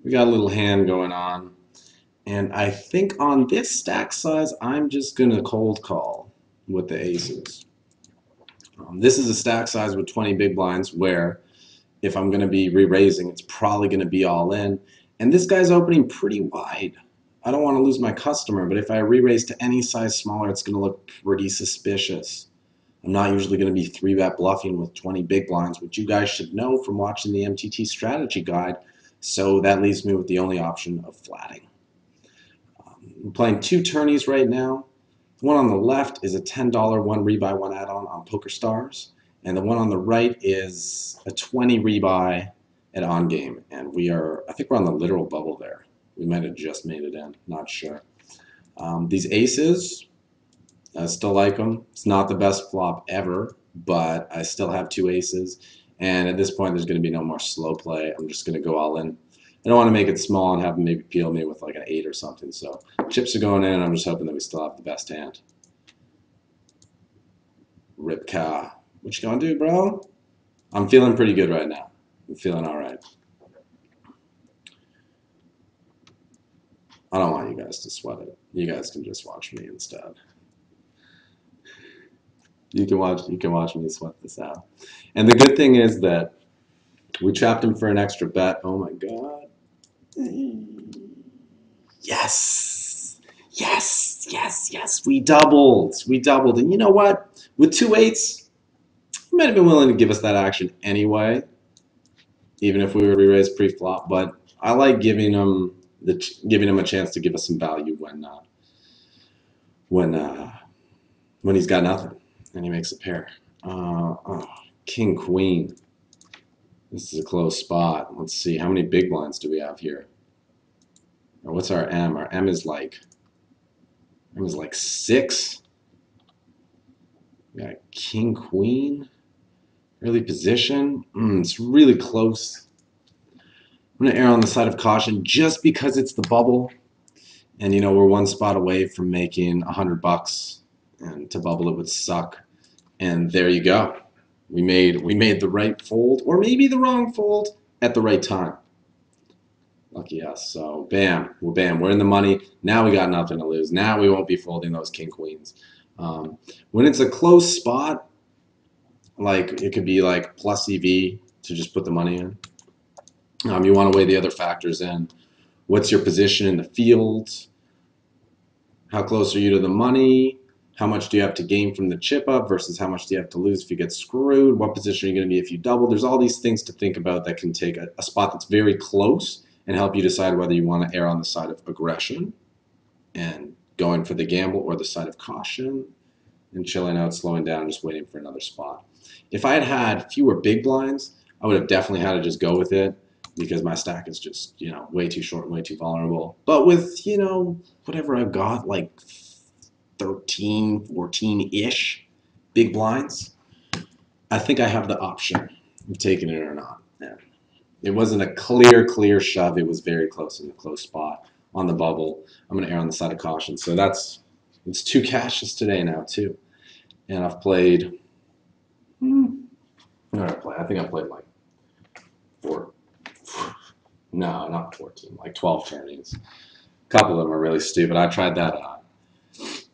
We got a little hand going on. And I think on this stack size, I'm just going to cold call with the aces. This is a stack size with 20 big blinds where if I'm going to be re-raising, it's probably going to be all in. And this guy's opening pretty wide. I don't want to lose my customer, but if I re-raise to any size smaller, it's going to look pretty suspicious. I'm not usually going to be 3-bet bluffing with 20 big blinds, which you guys should know from watching the MTT strategy guide. So that leaves me with the only option of flatting. I'm playing 2 tourneys right now. The one on the left is a $10 one rebuy, one add-on on PokerStars. And the one on the right is a 20 rebuy at On Game. And I think we're on the literal bubble there. We might have just made it in, not sure. These aces, I still like them. It's not the best flop ever, but I still have 2 aces. And at this point, there's going to be no more slow play. I'm just going to go all in. I don't want to make it small and have them maybe peel me with like an 8 or something. So chips are going in, and I'm just hoping that we still have the best hand. Ripka. What you gonna do, bro? I'm feeling pretty good right now. I'm feeling all right. I don't want you guys to sweat it. You guys can just watch me instead. You can watch me sweat this out. And the good thing is that we trapped him for an extra bet. Oh my god. Yes. Yes, yes, yes. We doubled. We doubled. And you know what? With 2 8s, he might have been willing to give us that action anyway, even if we were re-raise pre-flop. But I like giving him a chance to give us some value when he's got nothing and he makes a pair. King Queen. This is a close spot. Let's see, how many big blinds do we have here? Or what's our M? Our M is like 6. We got King Queen. Early position. It's really close. I'm gonna err on the side of caution just because it's the bubble, and you know we're 1 spot away from making $100, and to bubble it would suck. And there you go. We made the right fold, or maybe the wrong fold, at the right time. Lucky us. So bam, we're in the money. Now we got nothing to lose. Now we won't be folding those king queens. When it's a close spot, like it could be like plus EV to just put the money in. You want to weigh the other factors in. What's your position in the field? How close are you to the money? How much do you have to gain from the chip up versus how much do you have to lose if you get screwed? What position are you going to be if you double? There's all these things to think about that can take a spot that's very close and help you decide whether you want to err on the side of aggression and going for the gamble or the side of caution and chilling out, slowing down, just waiting for another spot. If I had had fewer big blinds, I would have definitely had to just go with it because my stack is just, way too short and way too vulnerable. But with, whatever I've got, like 13, 14-ish big blinds, I think I have the option of taking it or not. Yeah. It wasn't a clear shove. It was very close in the close spot on the bubble. I'm going to err on the side of caution. So it's 2 cashes today now, too. And I've played, I think I played like 4. No, not 14, like 12 tourneys. A couple of them are really stupid. I tried that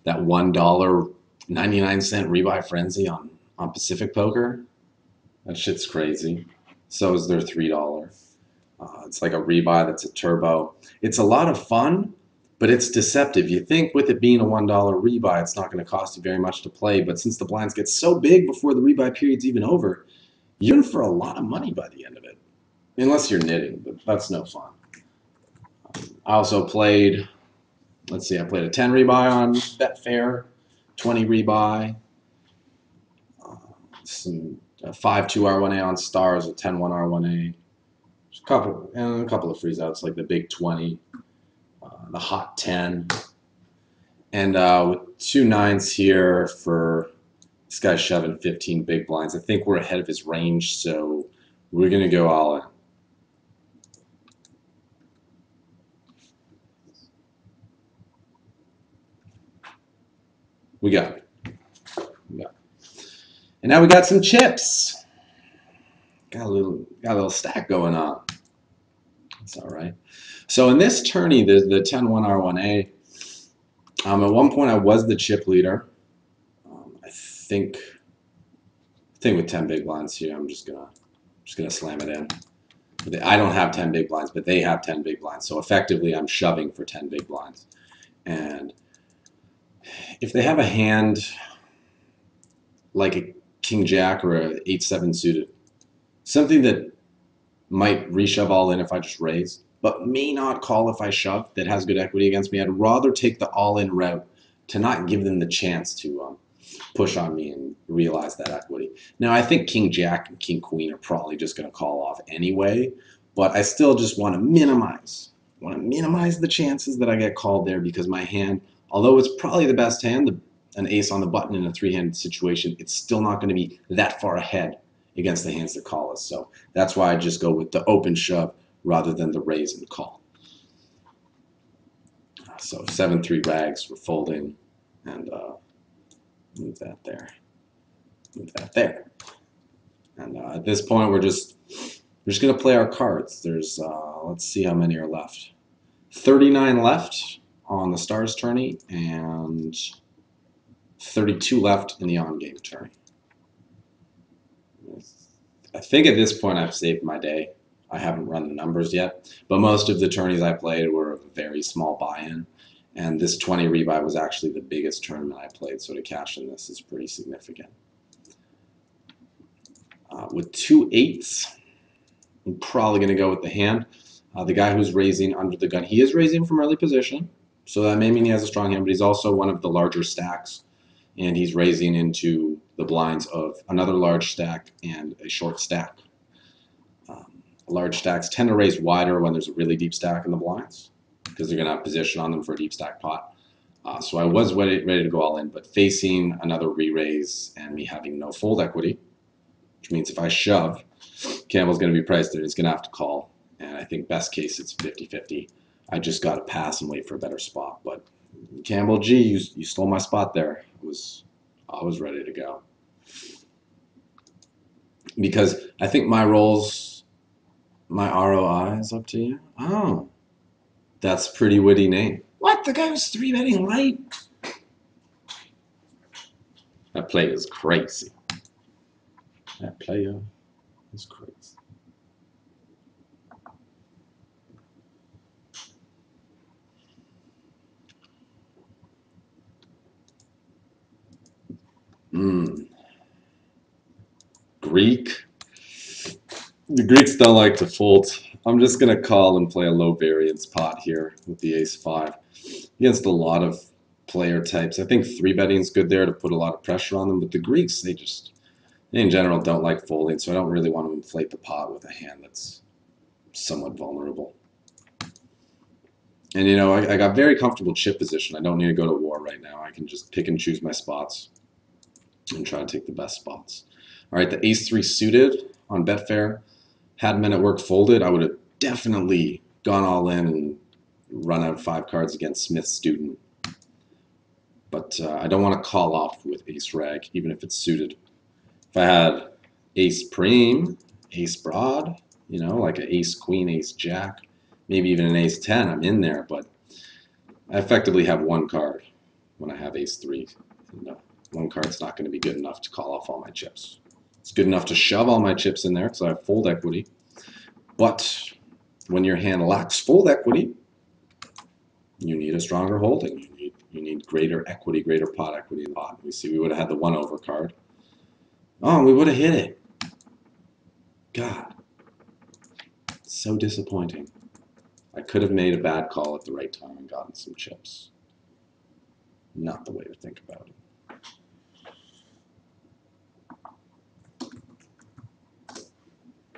$1.99 rebuy frenzy on Pacific Poker. That shit's crazy. So is their $3. It's like a rebuy that's a turbo. It's a lot of fun, but it's deceptive. You think with it being a $1 rebuy, it's not going to cost you very much to play. But since the blinds get so big before the rebuy period's even over, you're in for a lot of money by the end of it. Unless you're knitting, but that's no fun. I also played, I played a 10 rebuy on betfair, 20 rebuy, a 5-2 R1A on stars, a 10-1 R1A, a couple of freezeouts like the big 20, the hot 10, and with 2 9s here for this guy's shoving 15 big blinds. I think we're ahead of his range, so we're gonna go all in. We got it. And now we got some chips. Got a little stack going on. It's all right. So in this tourney, the 10-1 R1A, at one point I was the chip leader. I think with 10 big blinds here, I'm just gonna slam it in. I don't have 10 big blinds, but they have 10 big blinds. So effectively, I'm shoving for 10 big blinds. And if they have a hand like a King Jack or a 8-7 suited, something that might reshove all in if I just raise, but may not call if I shove, that has good equity against me, I'd rather take the all-in route to not give them the chance to push on me and realize that equity. Now, I think King Jack and King Queen are probably just going to call off anyway, but I still just want to minimize the chances that I get called there, because my hand, although it's probably the best hand, an ace on the button in a three-handed situation, it's still not going to be that far ahead against the hands that call us. So that's why I just go with the open shove rather than the raise and call. So 7-3 rags, we're folding, and move that there, move that there. And at this point, we're just going to play our cards. There's, let's see how many are left. 39 left on the Stars tourney, and 32 left in the on-game tourney. I think at this point I've saved my day. I haven't run the numbers yet, but most of the tourneys I played were a very small buy-in, and this 20 rebuy was actually the biggest tournament I played, so to cash in this is pretty significant. With 2 8s, I'm probably going to go with the hand. The guy who's raising under the gun, he is raising from early position, so that may mean he has a strong hand, but he's also one of the larger stacks, and he's raising into the blinds of another large stack and a short stack. Large stacks tend to raise wider when there's a really deep stack in the blinds, because they're going to have position on them for a deep stack pot. So I was ready to go all in, but facing another re-raise and me having no fold equity, which means if I shove, Campbell's going to be priced there. He's going to have to call, and I think best case it's 50-50. I just got to pass and wait for a better spot. But Campbell, G, you stole my spot there. I was ready to go, because I think my rolls, my ROI is up to you. Oh, that's a pretty witty name. What? The guy was 3-betting light? That play is crazy. That player is crazy. Greek. The Greeks don't like to fold. I'm just going to call and play a low variance pot here with the ace-5 against a lot of player types. I think 3-betting is good there to put a lot of pressure on them, but the Greeks, they in general don't like folding, so I don't really want to inflate the pot with a hand that's somewhat vulnerable. And, you know, I got very comfortable chip position. I don't need to go to war right now. I can just pick and choose my spots and try to take the best spots. All right, the ace-3 suited on Betfair. Had men at work folded, I would have definitely gone all in and run out 5 cards against Smith's student. But I don't want to call off with ace rag, even if it's suited. If I had ace prime, ace broad, you know, like an ace queen, ace jack, maybe even an ace 10, I'm in there, but I effectively have 1 card when I have ace 3. And, 1 card's not going to be good enough to call off all my chips. It's good enough to shove all my chips in there because I have fold equity. But when your hand lacks fold equity, you need a stronger holding. You need greater equity, greater pot equity in the pot. We see we would have had the 1 over card. Oh, we would have hit it. God. So disappointing. I could have made a bad call at the right time and gotten some chips. Not the way to think about it.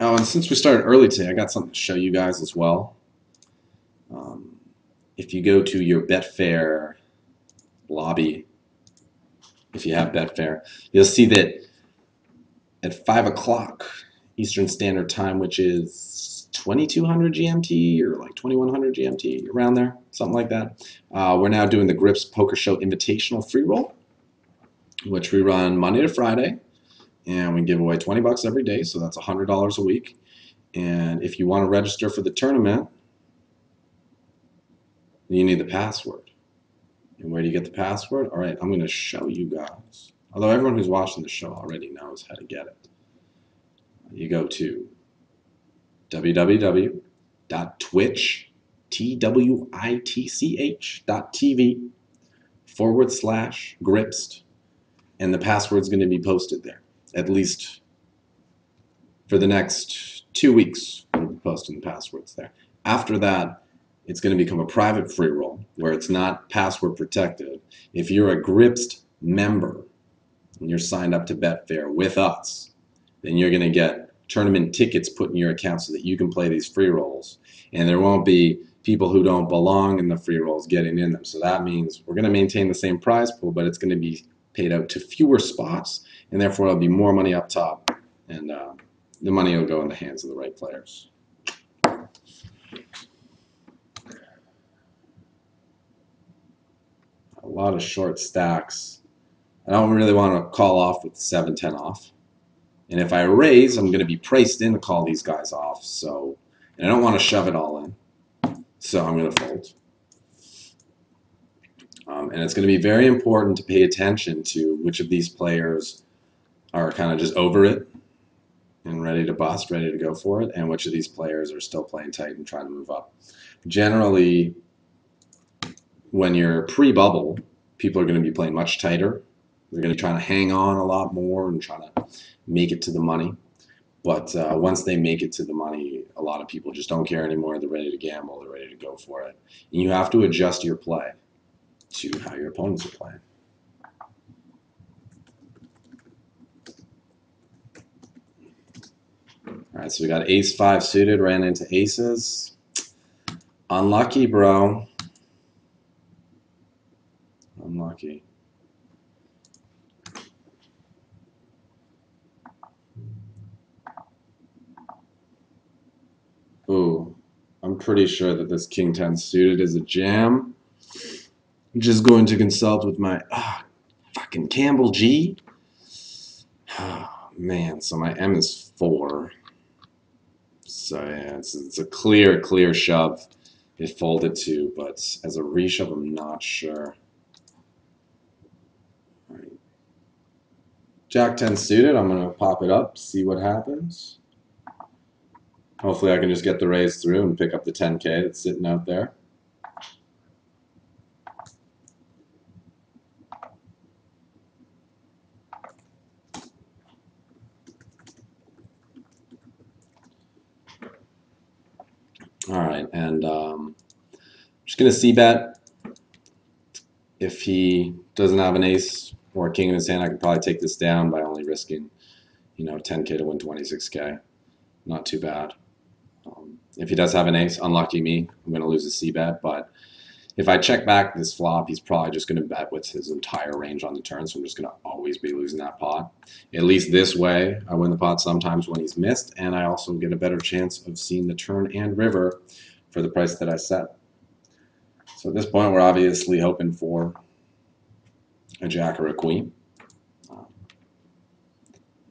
Oh, and since we started early today, I got something to show you guys as well. If you go to your Betfair lobby, if you have Betfair, you'll see that at 5 o'clock Eastern Standard Time, which is 2200 GMT or like 2100 GMT, around there, something like that, we're now doing the Grips Poker Show Invitational Free Roll, which we run Monday to Friday. And we give away 20 bucks every day, so that's $100 a week. And if you want to register for the tournament, You need the password. And where do you get the password? All right, I'm going to show you guys. Although everyone who's watching the show already knows how to get it. You go to www.twitch.tv/gripst, and the password's going to be posted there, at least for the next 2 weeks. We'll be posting the passwords there. After that, it's going to become a private free roll where it's not password protected. If you're a Gripst member and you're signed up to Betfair with us, then you're going to get tournament tickets put in your account so that you can play these free rolls. And there won't be people who don't belong in the free rolls getting in them. So that means we're going to maintain the same prize pool, but it's going to be paid out to fewer spots, and therefore there'll be more money up top, and the money will go in the hands of the right players. A lot of short stacks. I don't really want to call off with 7-10 off. And if I raise, I'm going to be priced in to call these guys off. So, and I don't want to shove it all in. So I'm going to fold. And it's going to be very important to pay attention to which of these players are kind of just over it and ready to bust, ready to go for it, and which of these players are still playing tight and trying to move up. Generally, when you're pre-bubble, people are going to be playing much tighter. They're going to be trying to hang on a lot more and trying to make it to the money. But once they make it to the money, a lot of people just don't care anymore. They're ready to gamble. They're ready to go for it. And you have to adjust your play to how your opponents are playing. All right, so we got ace-5 suited, ran into aces. Unlucky, bro. Unlucky. Ooh, I'm pretty sure that this king-10 suited is a jam. I'm just going to consult with my fucking Campbell G. Oh, man, so my M is 4. So yeah, it's a clear shove. It folded too, but as a reshove, I'm not sure. All right. Jack-10 suited, I'm going to pop it up, see what happens. Hopefully I can just get the raise through and pick up the 10K that's sitting out there. All right, and I'm just going to c-bet. If he doesn't have an ace or a king in his hand, I could probably take this down by only risking, 10K to win 26K. Not too bad. If he does have an ace, unlucky me, I'm going to lose a c-bet, but if I check back this flop, he's probably just going to bet with his entire range on the turn, so I'm just going to always be losing that pot. At least this way, I win the pot sometimes when he's missed, and I also get a better chance of seeing the turn and river for the price that I set. So at this point, we're obviously hoping for a jack or a queen,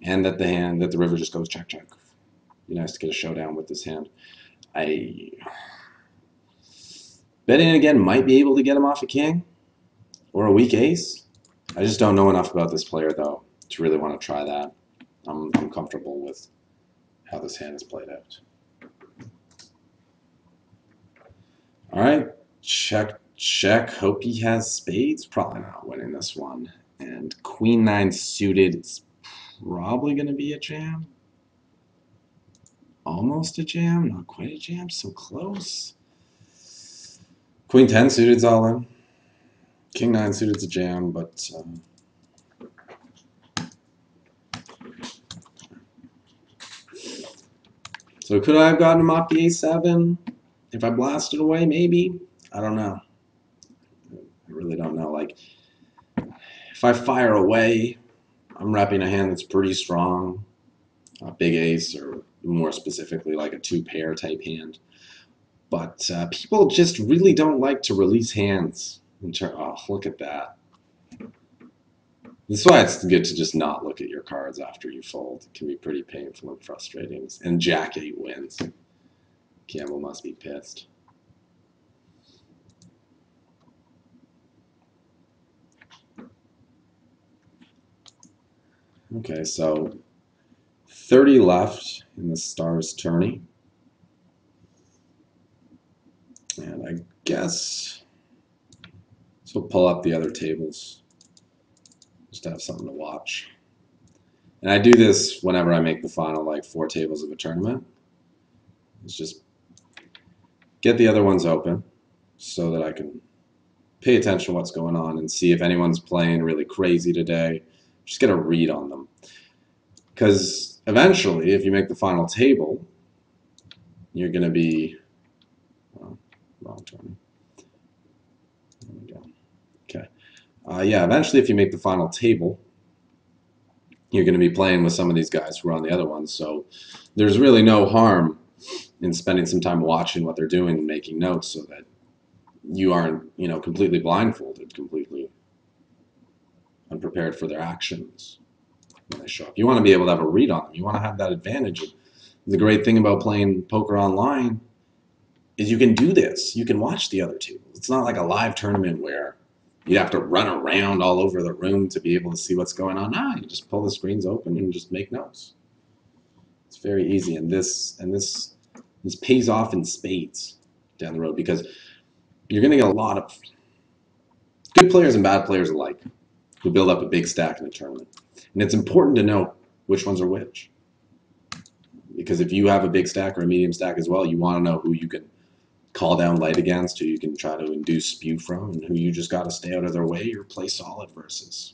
and that the river just goes check, check. Be nice to get a showdown with this hand. Betting again might be able to get him off a king or a weak ace. I just don't know enough about this player, though, to really want to try that. I'm comfortable with how this hand is played out. All right, check, check. Hope he has spades. Probably not winning this one. And queen-9 suited is probably going to be a jam. Almost a jam, not quite a jam, so close. Queen-10 suited's all in. King-9 suited's a jam, but so could I have gotten him off the a7 if I blasted away? Maybe. I don't know. I really don't know. Like, if I fire away, I'm repping a hand that's pretty strong, a big ace, or more specifically like a 2-pair type hand. But people just really don't like to release hands. Oh, look at that. This is why it's good to just not look at your cards after you fold. It can be pretty painful and frustrating. And Jack-8 wins. Campbell must be pissed. Okay, so 30 left in the Stars tourney. And I guess, so we'll pull up the other tables just to have something to watch. And I do this whenever I make the final, like 4 tables of a tournament. It's just get the other ones open so that I can pay attention to what's going on and see if anyone's playing really crazy today. Just get a read on them. Because eventually, if you make the final table, you're going to be, well, wrong turn. There we go. Okay. Yeah, eventually if you make the final table, you're going to be playing with some of these guys who are on the other ones. So there's really no harm in spending some time watching what they're doing and making notes so that you aren't, completely blindfolded, completely unprepared for their actions when they show up. You want to be able to have a read on them. You want to have that advantage. The great thing about playing poker online is you can do this. You can watch the other two. It's not like a live tournament where you have to run around all over the room to be able to see what's going on. No, you just pull the screens open and just make notes. It's very easy, and this pays off in spades down the road because you're going to get a lot of good players and bad players alike who build up a big stack in a tournament. And it's important to know which ones are which. Because if you have a big stack or a medium stack as well, you want to know who you can call down light against, who you can try to induce spew from, and who you just got to stay out of their way or play solid versus.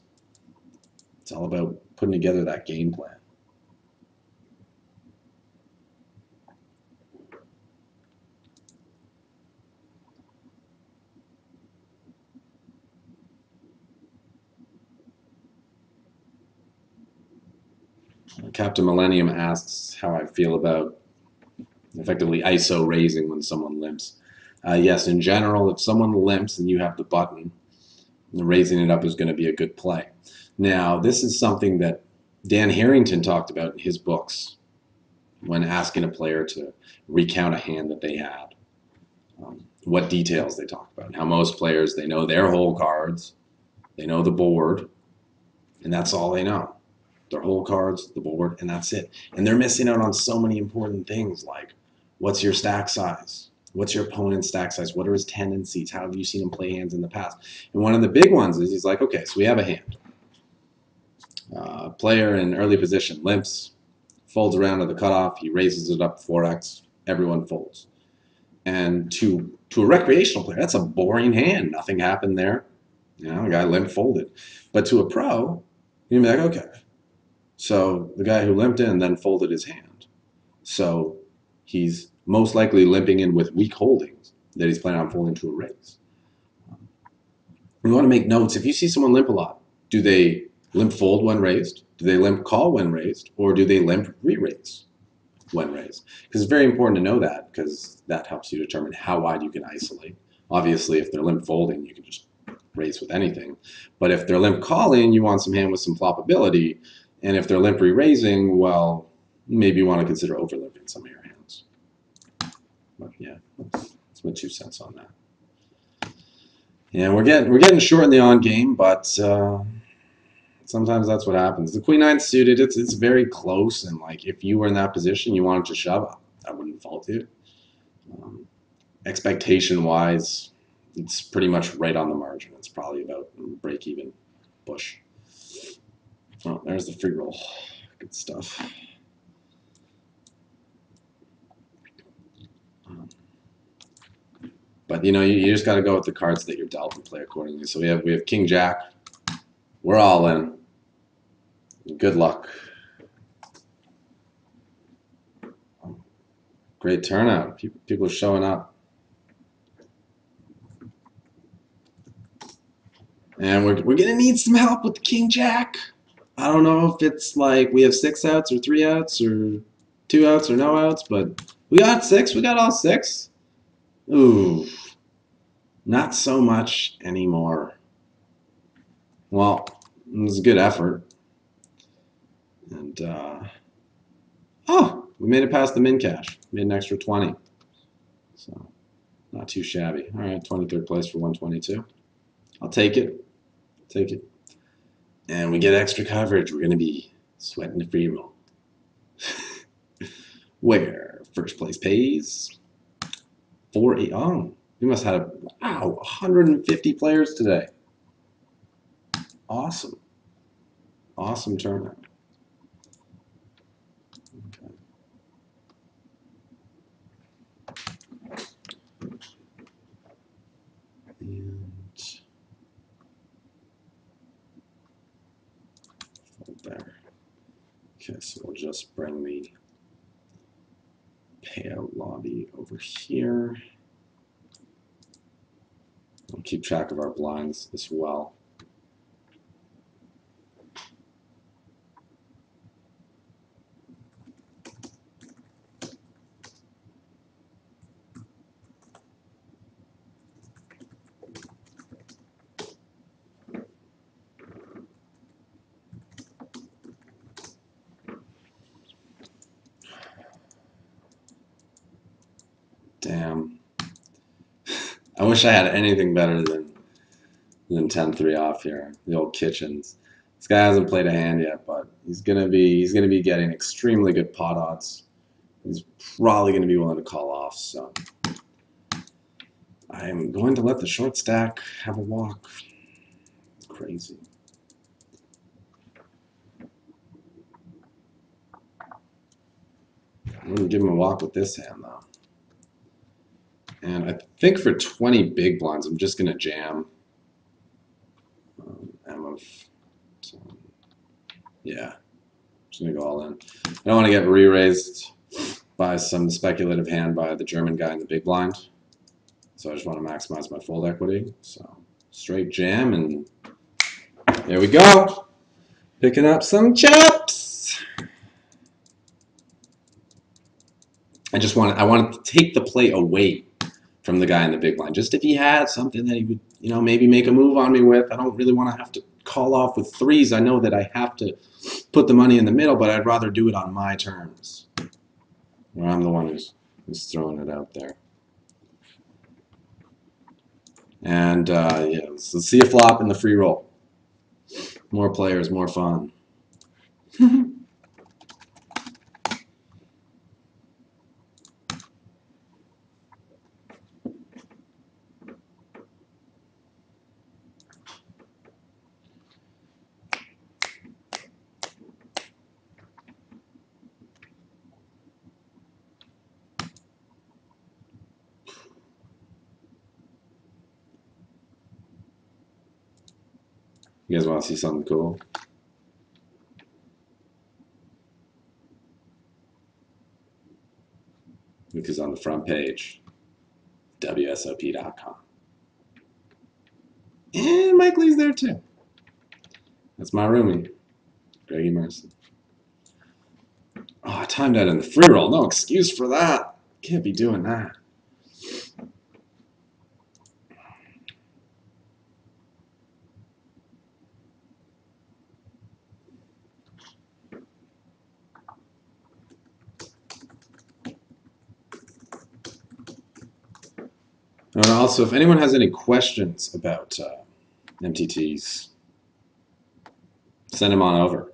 It's all about putting together that game plan. Captain Millennium asks how I feel about effectively ISO raising when someone limps. Yes, in general, if someone limps and you have the button, raising it up is going to be a good play. Now, this is something that Dan Harrington talked about in his books when asking a player to recount a hand that they had. What details they talk about. Now, most players, they know their whole cards, they know the board, and that's all they know. Their whole cards, the board, and that's it. And they're missing out on so many important things like what's your stack size? What's your opponent's stack size? What are his tendencies? How have you seen him play hands in the past? And one of the big ones is he's like, okay, so we have a hand. Player in early position limps, folds around to the cutoff, he raises it up 4x, everyone folds. And to a recreational player, that's a boring hand. Nothing happened there. A guy limp folded. But to a pro, you'd be like, okay. So the guy who limped in then folded his hand. So he's most likely limping in with weak holdings that he's planning on folding to a raise. You want to make notes. If you see someone limp a lot, do they limp fold when raised? Do they limp call when raised? Or do they limp re-raise when raised? Because it's very important to know that because that helps you determine how wide you can isolate. Obviously, if they're limp folding, you can just raise with anything. But if they're limp calling, you want some hand with some floppability. And if they're limp re-raising, well, maybe you want to consider overlimping some of your hands. But yeah, that's my 2 cents on that. Yeah, we're getting short in the on game, but sometimes that's what happens. The Queen 9 suited, it's very close, and like if you were in that position, you wanted to shove, I wouldn't fault you. Expectation-wise, it's pretty much right on the margin. It's probably about break-even push. Oh, there's the free roll. Good stuff. But you just got to go with the cards that you're dealt and play accordingly. So we have King Jack. We're all in. Good luck. Great turnout. People are showing up. And we're going to need some help with the King Jack. I don't know if it's like we have 6 outs or 3 outs or 2 outs or no outs, but we got 6. We got all 6. Ooh. Not so much anymore. Well, it was a good effort. And, oh, we made it past the min cash. Made an extra 20. So, not too shabby. All right, 23rd place for 122. I'll take it. Take it. And we get extra coverage. We're going to be Sweating the free roll. Where first place pays 4-8. Oh, we must have had 150 players today. Awesome. Awesome turnout. Okay. And fold there. Okay, so we'll just bring the payout lobby over here. We'll keep track of our blinds as well. Damn. I wish I had anything better than 10-3 off here. The old kitchens. This guy hasn't played a hand yet, but he's gonna be getting extremely good pot odds. He's probably gonna be willing to call off, so I am going to let the short stack have a walk. It's crazy. I'm gonna give him a walk with this hand though. And I think for 20 big blinds, I'm just gonna jam. So, yeah, just gonna go all in. I don't want to get re-raised by some speculative hand by the German guy in the big blind. So I just want to maximize my fold equity. So straight jam, and there we go. Picking up some chips. I wanted to take the play away from the guy in the big blind. Just if he had something that he would, maybe make a move on me with. I don't really want to have to call off with threes. I know that I have to put the money in the middle, but I'd rather do it on my terms, where I'm the one who's throwing it out there. And yeah, let's see a flop in the free roll. More players, more fun. You guys want to see something cool? Because on the front page, WSOP.com. And Mike Lee's there too. That's my roomie, Greg Merson. Oh, I timed out in the free roll. No excuse for that. Can't be doing that. And also, if anyone has any questions about MTTs, send them on over.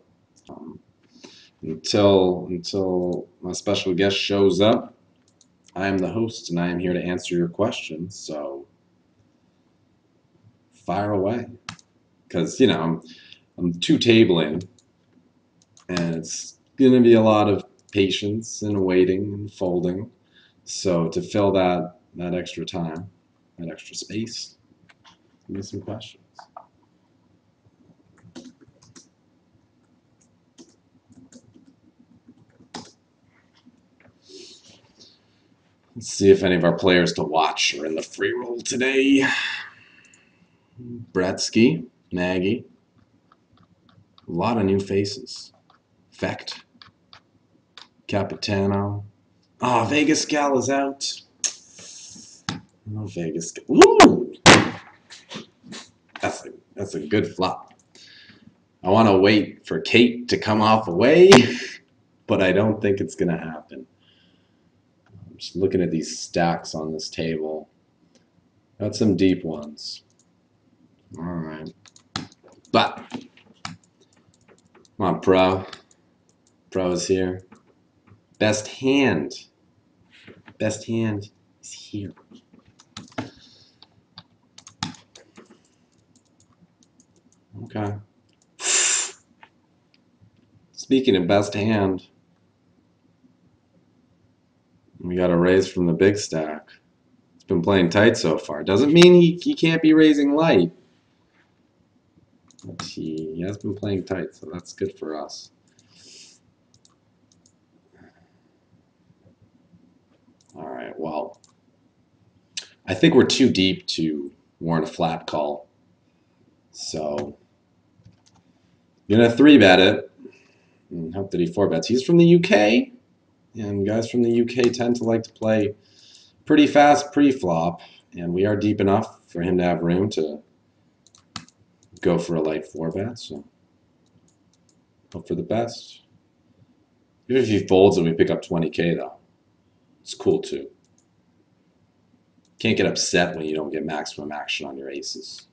Until my special guest shows up, I am the host, and I am here to answer your questions. So fire away, because I'm 2 tabling, and it's gonna be a lot of patience and waiting and folding. So to fill that extra time, that extra space, give me some questions. Let's see if any of our players to watch are in the free roll today. Bretsky, Nagy, a lot of new faces. Fecht, Capitano. Ah, Vegas Gal is out. Oh, Vegas Gal. Woo! That's a good flop. I want to wait for Kate to come off away, but I don't think it's going to happen. I'm just looking at these stacks on this table. Got some deep ones. All right. But, come on, pro. Pros here. Best hand. Best hand is here. Okay. Speaking of best hand, we got a raise from the big stack. He's been playing tight so far. Doesn't mean he can't be raising light. But he has been playing tight, so that's good for us. All right, well, I think we're too deep to warrant a flat call. So I'm going to 3-bet it and hope that he 4-bets. He's from the UK, and guys from the UK tend to like to play pretty fast pre-flop, and we are deep enough for him to have room to go for a light 4-bet, so hope for the best. Even if he folds and we pick up 20K, though, it's cool too. Can't get upset when you don't get maximum action on your aces.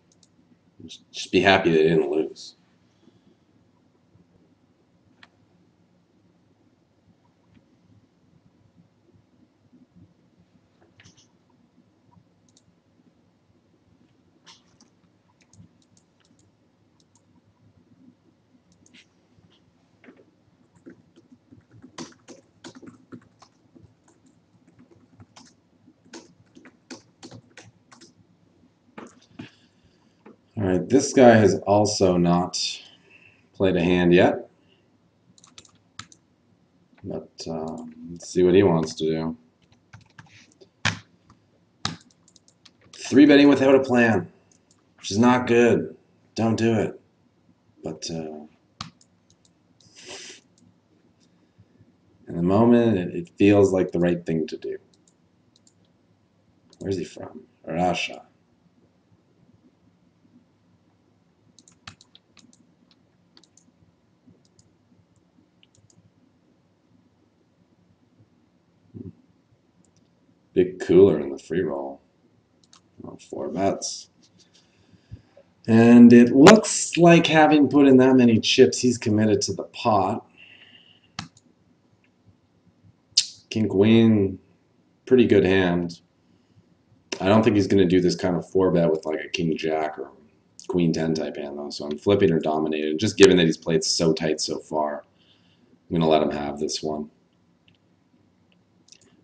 Just be happy they didn't lose. All right, this guy has also not played a hand yet, but let's see what he wants to do. 3-betting without a plan, which is not good. Don't do it. But in the moment, it feels like the right thing to do. Where's he from? Russia. Big cooler in the free roll. 4 bets. And it looks like having put in that many chips, he's committed to the pot. King Queen, pretty good hand. I don't think he's going to do this kind of 4-bet with like a King Jack or Queen 10 type hand though. So I'm flipping or dominated. Just given that he's played so tight so far, I'm going to let him have this one.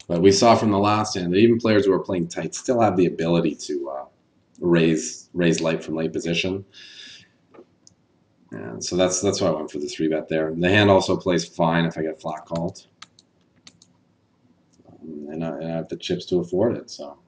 But we saw from the last hand that even players who are playing tight still have the ability to raise light from late position. And so that's why I went for the 3-bet there. The hand also plays fine if I get flat called. And I have the chips to afford it, so.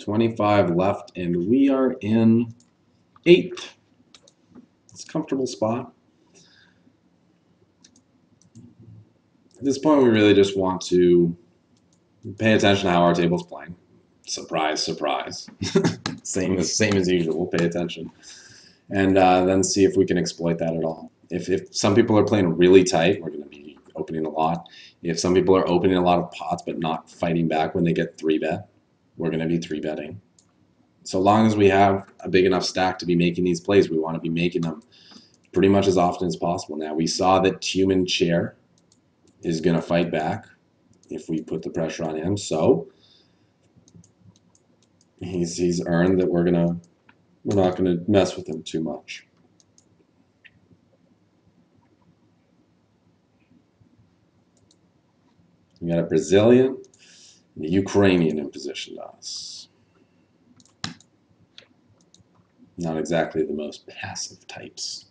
$25 left, and we are in 8th. It's a comfortable spot. At this point, we really just want to pay attention to how our table's playing. Surprise, surprise. same as usual. Pay attention, and then see if we can exploit that at all. If some people are playing really tight, we're going to be opening a lot. If some people are opening a lot of pots but not fighting back when they get 3-bet, we're going to be 3-betting. So long as we have a big enough stack to be making these plays, we want to be making them pretty much as often as possible. Now, we saw that human chair is going to fight back if we put the pressure on him. So he's earned that we're not gonna mess with him too much. We got a Brazilian and a Ukrainian in position to us. Not exactly the most passive types.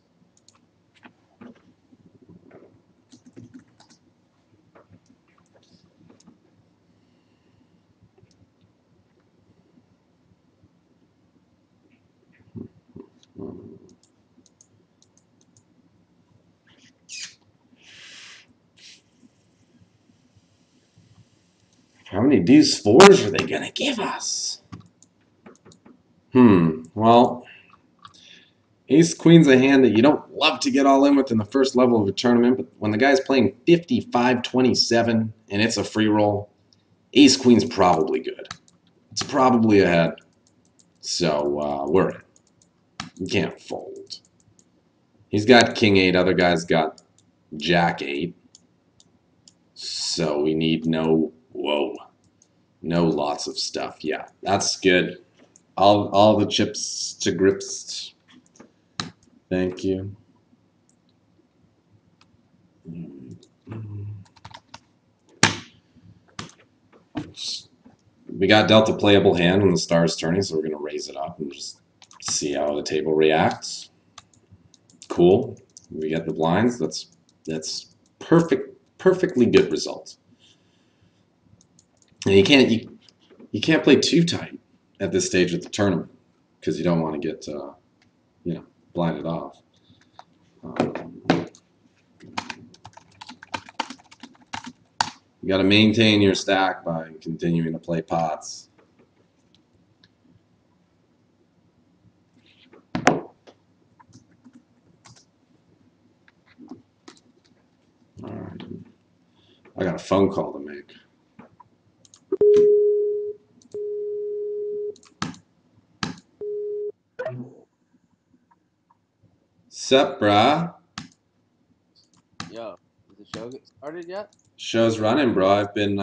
How many deuce fours are they gonna give us? Well, Ace Queen's a hand that you don't love to get all in with in the first level of a tournament, but when the guy's playing 55-27 and it's a free roll, Ace Queen's probably good. It's probably ahead. So we're in. You can't fold. He's got King 8, other guy's got Jack 8. So we need no lots of stuff. Yeah, that's good. All the chips to grips. Thank you. We got dealt a playable hand when the star's turning, so we're going to raise it up and just see how the table reacts. Cool. We get the blinds. That's perfectly good result. And you can't play too tight at this stage of the tournament because you don't want to get blinded off. You got to maintain your stack by continuing to play pots. All right. I got a phone call to make. Sup, brah? Yo, has the show get started yet? Show's running, bro. I've been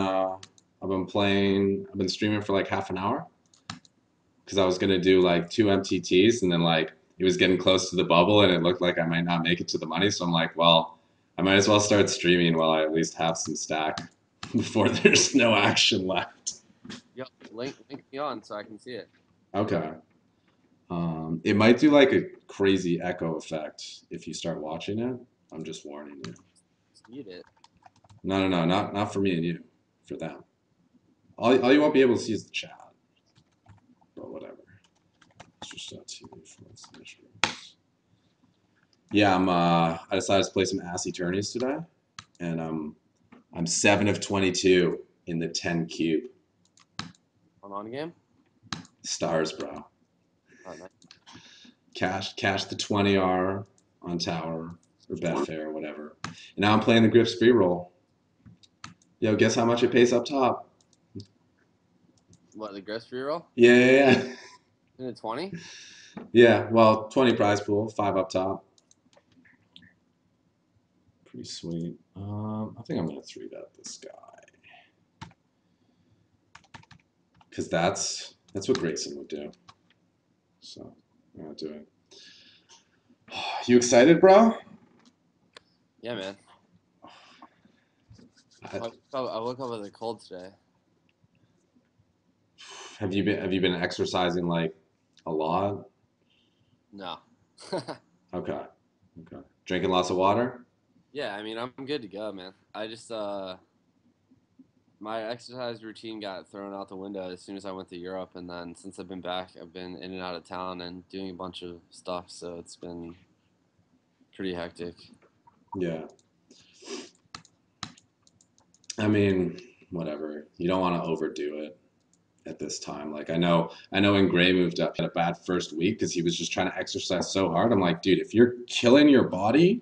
streaming for like half an hour because I was gonna do like 2 MTTs and then like it was getting close to the bubble and it looked like I might not make it to the money. So I'm like, well, I might as well start streaming while I at least have some stack before there's no action left. Yo, link me on so I can see it. Okay. It might do like a crazy echo effect if you start watching it. I'm just warning you. Mute it. No, not for me and you, for them. All you won't be able to see is the chat. But whatever. Yeah, I decided to play some assy tourneys today, and I'm 7 of 22 in the 10 cube. On game? Stars, bro. Oh, nice. Cash the 20R on tower or betfair or whatever. And now I'm playing the grips free roll. Yo, guess how much it pays up top? What, the gross free roll? Yeah. In a 20? Yeah, well, 20 prize pool, 5 up top. Pretty sweet. I think I'm gonna 3-bet this guy because that's what Grayson would do. So I'm gonna do it. You excited, bro? Yeah, man. I woke up with a cold today. Have you been exercising like a lot? No. Okay. Drinking lots of water? Yeah, I mean, I'm good to go, man. I just my exercise routine got thrown out the window as soon as I went to Europe, and then since I've been back, I've been in and out of town and doing a bunch of stuff, so it's been pretty hectic. Yeah. I mean, whatever. You don't want to overdo it at this time. Like I know when Gray moved up, he had a bad first week because he was just trying to exercise so hard. I'm like, dude, if you're killing your body,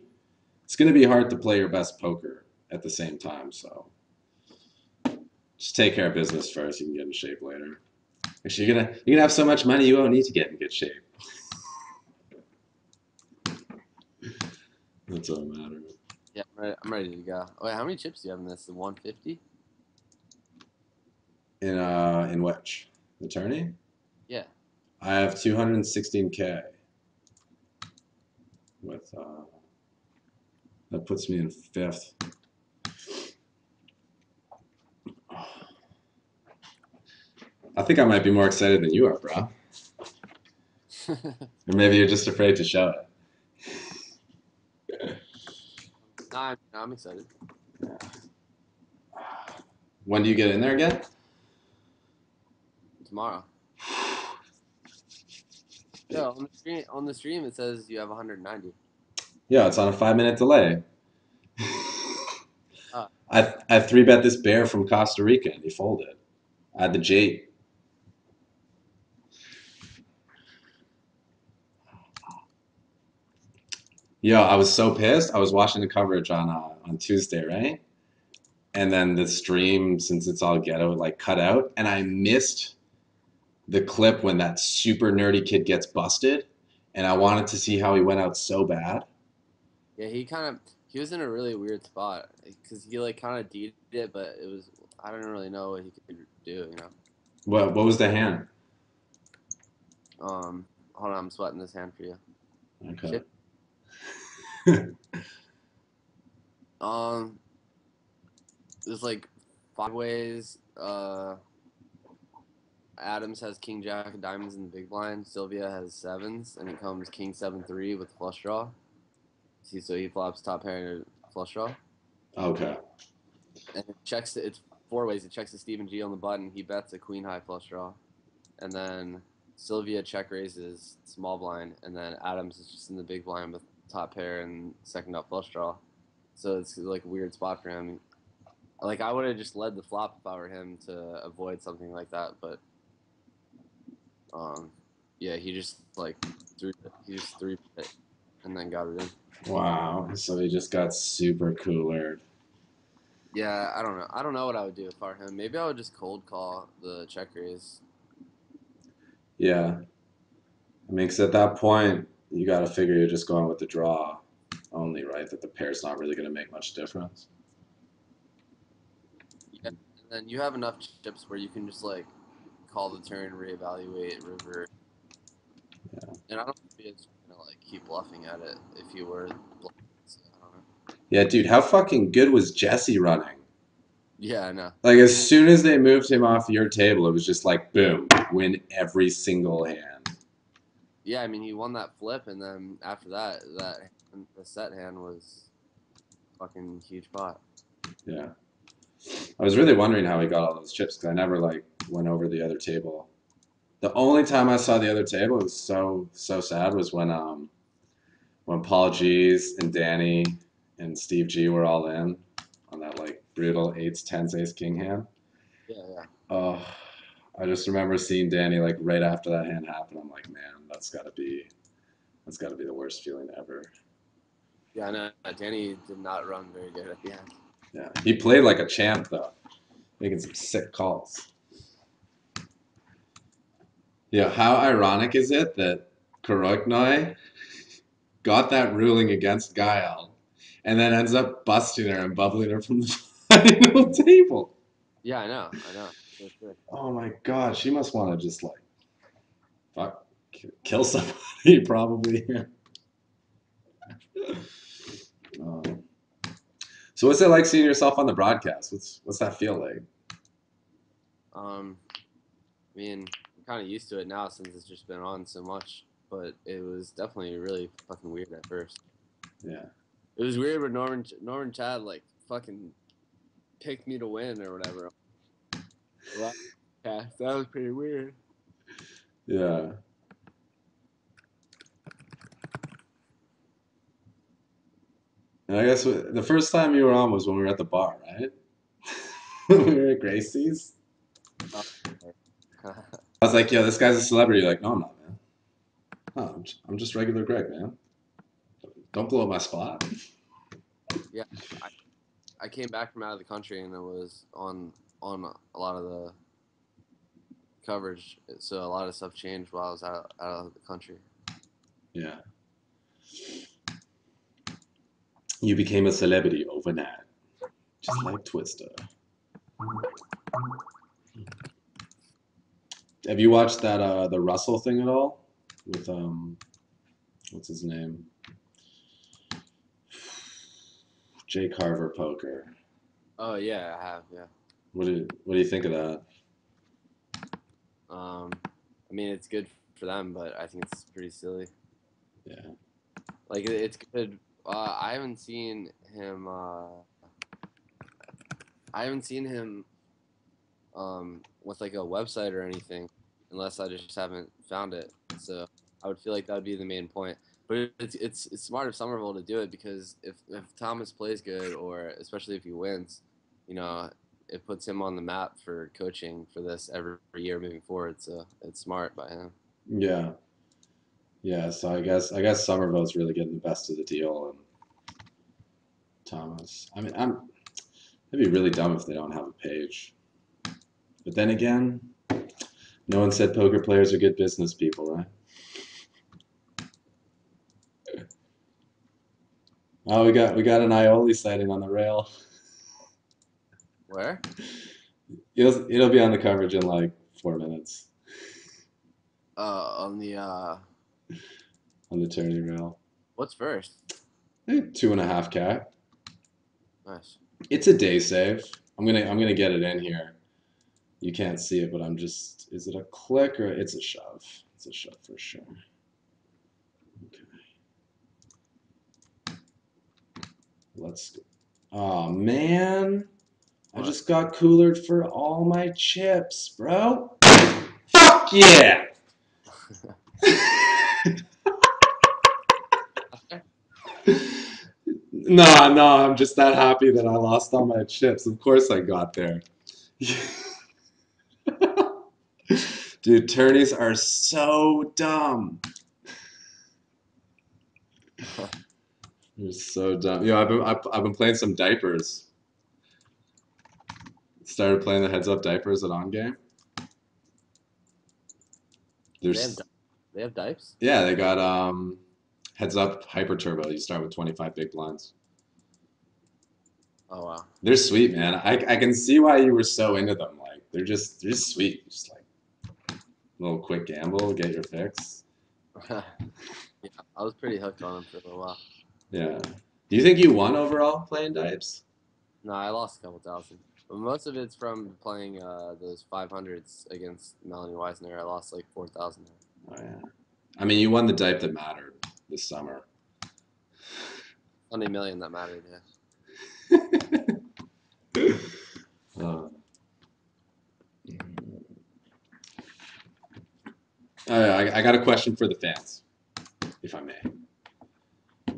it's gonna be hard to play your best poker at the same time. So just take care of business first. You can get in shape later. Actually, you're gonna have so much money you won't need to get in good shape. That's all that matters. Yeah, I'm ready to go. Wait, how many chips do you have in this? The 150? In which? The tourney? Yeah. I have 216K with that puts me in 5th. I think I might be more excited than you are, bro. Or maybe you're just afraid to show it. Nah, I'm excited. Yeah. When do you get in there again? Tomorrow. Yeah, on the stream it says you have 190. Yeah, it's on a 5-minute delay. I 3-bet this bear from Costa Rica and he folded. I had the Jade. Yo, I was so pissed. I was watching the coverage on Tuesday, right? And then the stream, since it's all ghetto, like cut out, and I missed the clip when that super nerdy kid gets busted, and I wanted to see how he went out so bad. Yeah, he was in a really weird spot because he like kind of deed it, but it was I don't really know what he could do. What was the hand? Hold on, I'm sweating this hand for you. Okay. Shit. Um, there's like five ways. Adams has King Jack of diamonds in the big blind. Sylvia has sevens, and it comes King 7-3 with flush draw. See, so he flops top pair and flush draw, Okay. and it checks. It's four ways. It checks the Stephen G on the button. He bets a queen high flush draw, and then Sylvia check raises small blind, and then Adams is just in the big blind with top pair and second up flush draw. So it's like a weird spot for him. Like I would have just led the flop if I were him to avoid something like that, but um, yeah, he just threw it and then got it in. Wow. So he just got super coolered. Yeah, I don't know. I don't know what I would do if I were him. Maybe I would just cold call the check raise. Yeah. I mean, 'cause at that point, you got to figure you're just going with the draw only, right? That the pair's not really going to make much difference. Yeah, and then you have enough chips where you can just like call the turn, reevaluate, river, Yeah. and I don't think it's gonna like keep bluffing at it if you were bluffing. So, I don't know. Yeah, dude, how fucking good was Jesse running? Yeah, I know. Like, as soon as they moved him off your table, it was just like, boom, win every single hand. Yeah, I mean he won that flip, and then after that, the set hand was fucking huge pot. Yeah. I was really wondering how he got all those chips because I never, like, went over the other table. The only time I saw the other table, it was so sad, was when Paul G's and Danny and Steve G were all in on that like brutal eights, tens, ace, king hand. Yeah, yeah, Oh, I just remember seeing Danny like right after that hand happened. I'm like, man, that's gotta be the worst feeling ever. yeah. I know. Danny did not run very good at the end. Yeah, he played like a champ though, making some sick calls. Yeah, how ironic is it that Koroknoi got that ruling against Gael and then ends up busting her and bubbling her from the final table? Yeah, I know, for sure. Oh my god, she must want to just like fuck kill somebody probably. um, so what's it like seeing yourself on the broadcast? What's that feel like? I mean, I'm kind of used to it now since it's just been on so much, but it was definitely really fucking weird at first. Yeah, It was weird when Norman Chad like fucking picked me to win or whatever. Well, yeah, that was pretty weird. yeah. And I guess the first time you were on was when we were at the bar, right? When we were at Gracie's. Uh, I was like, "Yo, this guy's a celebrity." You're like, "No, I'm not, man. No, I'm just regular Greg, man. Don't blow up my spot." yeah, I, I came back from out of the country and it was on a lot of the coverage, so a lot of stuff changed while I was out of the country. Yeah, you became a celebrity overnight, just like Twister. Have you watched that the Russell thing at all? With what's his name? Jay Carver Poker. Oh yeah, I have. Yeah. What do you think of that? I mean, it's good for them, but I think it's pretty silly. Yeah, Like it's good. I haven't seen him. I haven't seen him with like a website or anything, unless I just haven't found it. So I would feel like that would be the main point. But it's smart of Somerville to do it because if Thomas plays good or especially if he wins, you know, it puts him on the map for coaching for this every year moving forward. So it's smart by him. yeah, Yeah, so I guess Somerville's really getting the best of the deal, and Thomas. I mean, it'd be really dumb if they don't have a page. But then again, no one said poker players are good business people, right? Oh, we got an Ioli sighting on the rail. Where? It'll be on the coverage in like 4 minutes On the on the tourney rail. what's first? I think 2.5 cat. Nice. It's a day save. I'm gonna get it in here. You can't see it, but I'm just. Is it a click or it's a shove? It's a shove for sure. Okay. Let's go. Oh man, I What? just got coolered for all my chips, bro. Fuck yeah! No, I'm just that happy that I lost all my chips. Of course I got there. Dude, tourneys are so dumb. They're so dumb. I've been playing some diapers. Started playing the heads up diapers at on game. They have There's they have dipes? yeah, they got heads up hyper turbo. You start with 25 big blinds. Oh wow. They're sweet, man. I can see why you were so into them. Like they're just sweet. Just like a little quick gamble, get your fix. Yeah, I was pretty hooked on them for a little while. Yeah. Do you think you won overall playing dipes? No, I lost a couple thousand. But most of it's from playing those 500s against Melanie Weisner. I lost like 4,000. Oh yeah. I mean, you won the dipe that mattered this summer. Sunday Million that mattered, yeah. Uh, I got a question for the fans, if I may.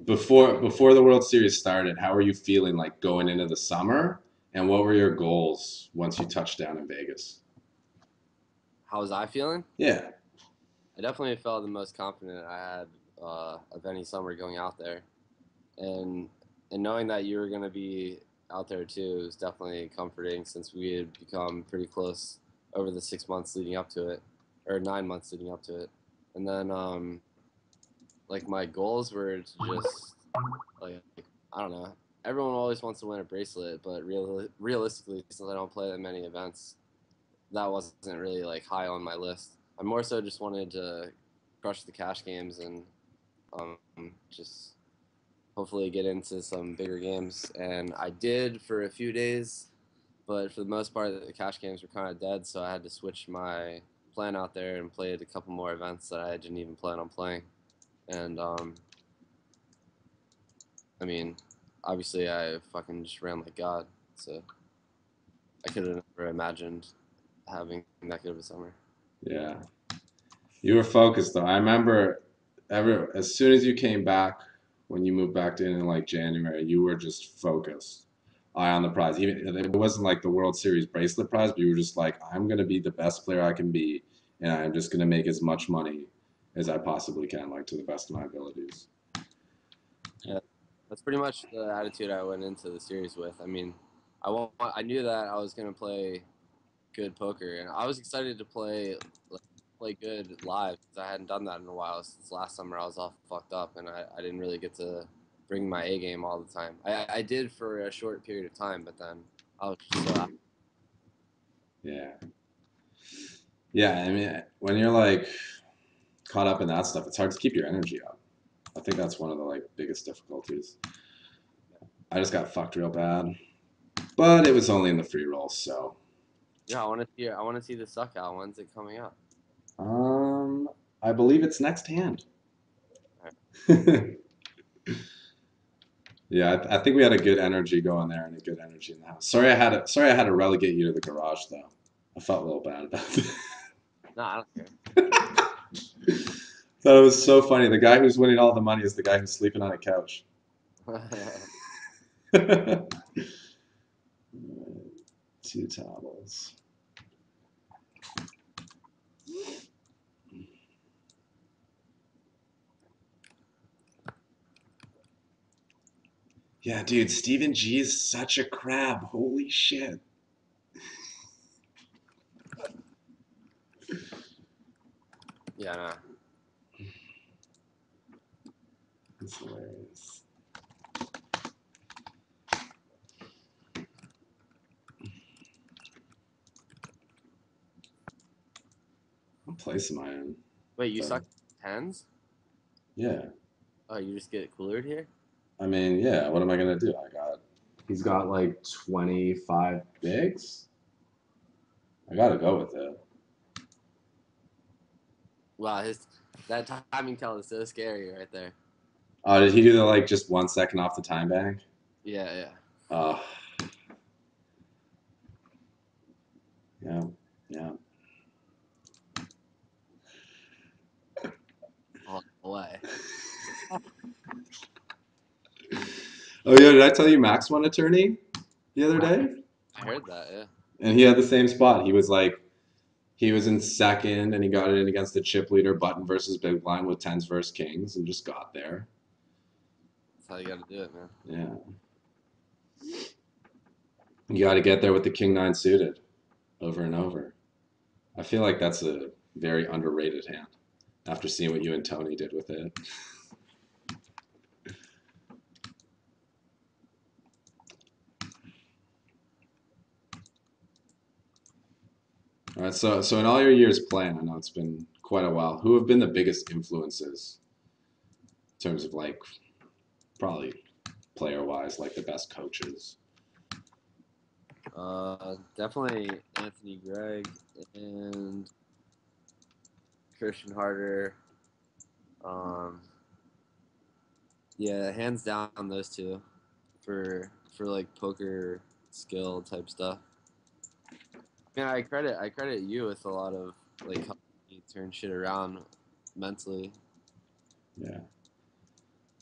Before the World Series started, how were you feeling like going into the summer, and what were your goals once you touched down in Vegas? How was I feeling? Yeah, I definitely felt the most confident I had of any summer going out there. And and knowing that you were going to be out there too was definitely comforting since we had become pretty close over the 6 months leading up to it, or 9 months leading up to it. And then like my goals were to just like I don't know. Everyone always wants to win a bracelet, but realistically, since I don't play that many events, that wasn't really like high on my list. I more so just wanted to crush the cash games and just hopefully get into some bigger games. And I did for a few days, but for the most part, the cash games were kind of dead, so I had to switch my plan out there and played a couple more events that I didn't even plan on playing. And I mean, obviously, I fucking just ran like God, so I could have never imagined having that good of a summer. yeah. You were focused though. I remember as soon as you came back, when you moved back to in like January, you were just focused. Eye on the prize. Even it wasn't like the World Series bracelet prize, but you were just like, I'm gonna be the best player I can be, and I'm just gonna make as much money as I possibly can, like to the best of my abilities. Yeah, that's pretty much the attitude I went into the series with. I mean, I knew that I was gonna play good poker, and I was excited to play good live because I hadn't done that in a while since last summer. I was all fucked up, and I didn't really get to bring my A game all the time. I did for a short period of time, but then I was just so Yeah. Yeah, I mean, when you're like caught up in that stuff, it's hard to keep your energy up. I think that's one of the like biggest difficulties. I just got fucked real bad, but it was only in the free roll, so yeah. I want to see the suck out. When's it coming up? um, I believe it's next hand. All Yeah, I think we had a good energy going there and a good energy in the house. Sorry I had to relegate you to the garage though. I felt a little bad about that. No, I don't care. Thought it was so funny. The guy who's winning all the money is the guy who's sleeping on a couch. Two towels. Yeah, dude, Stephen G is such a crab. Holy shit. Yeah, no. That's hilarious. What place am I in? Wait, you So, suck tens? yeah. Oh, you just get coolered here? I mean, yeah, what am I gonna do? He's got like 25 bigs. I gotta go with it. Wow, that timing tell is so scary right there. Did he do the like just 1 second off the time bank? Yeah, yeah. Uh, yeah, yeah. All the way. Oh yeah, did I tell you Max won a tourney the other day? I heard that, yeah. And he had the same spot. He was in second and he got it in against the chip leader button versus big blind with tens versus kings and just got there. That's how you gotta do it, man. Yeah. You got to get there with the king nine suited over and over. I feel like that's a very underrated hand after seeing what you and Tony did with it. All right, so in all your years playing, I know it's been quite a while. Who have been the biggest influences in terms of like probably player wise, like the best coaches? Definitely Anthony Gregg and Christian Harder. Um, yeah, hands down those two for like poker skill type stuff. Yeah, I credit you with a lot of like helping me turn shit around mentally. Yeah,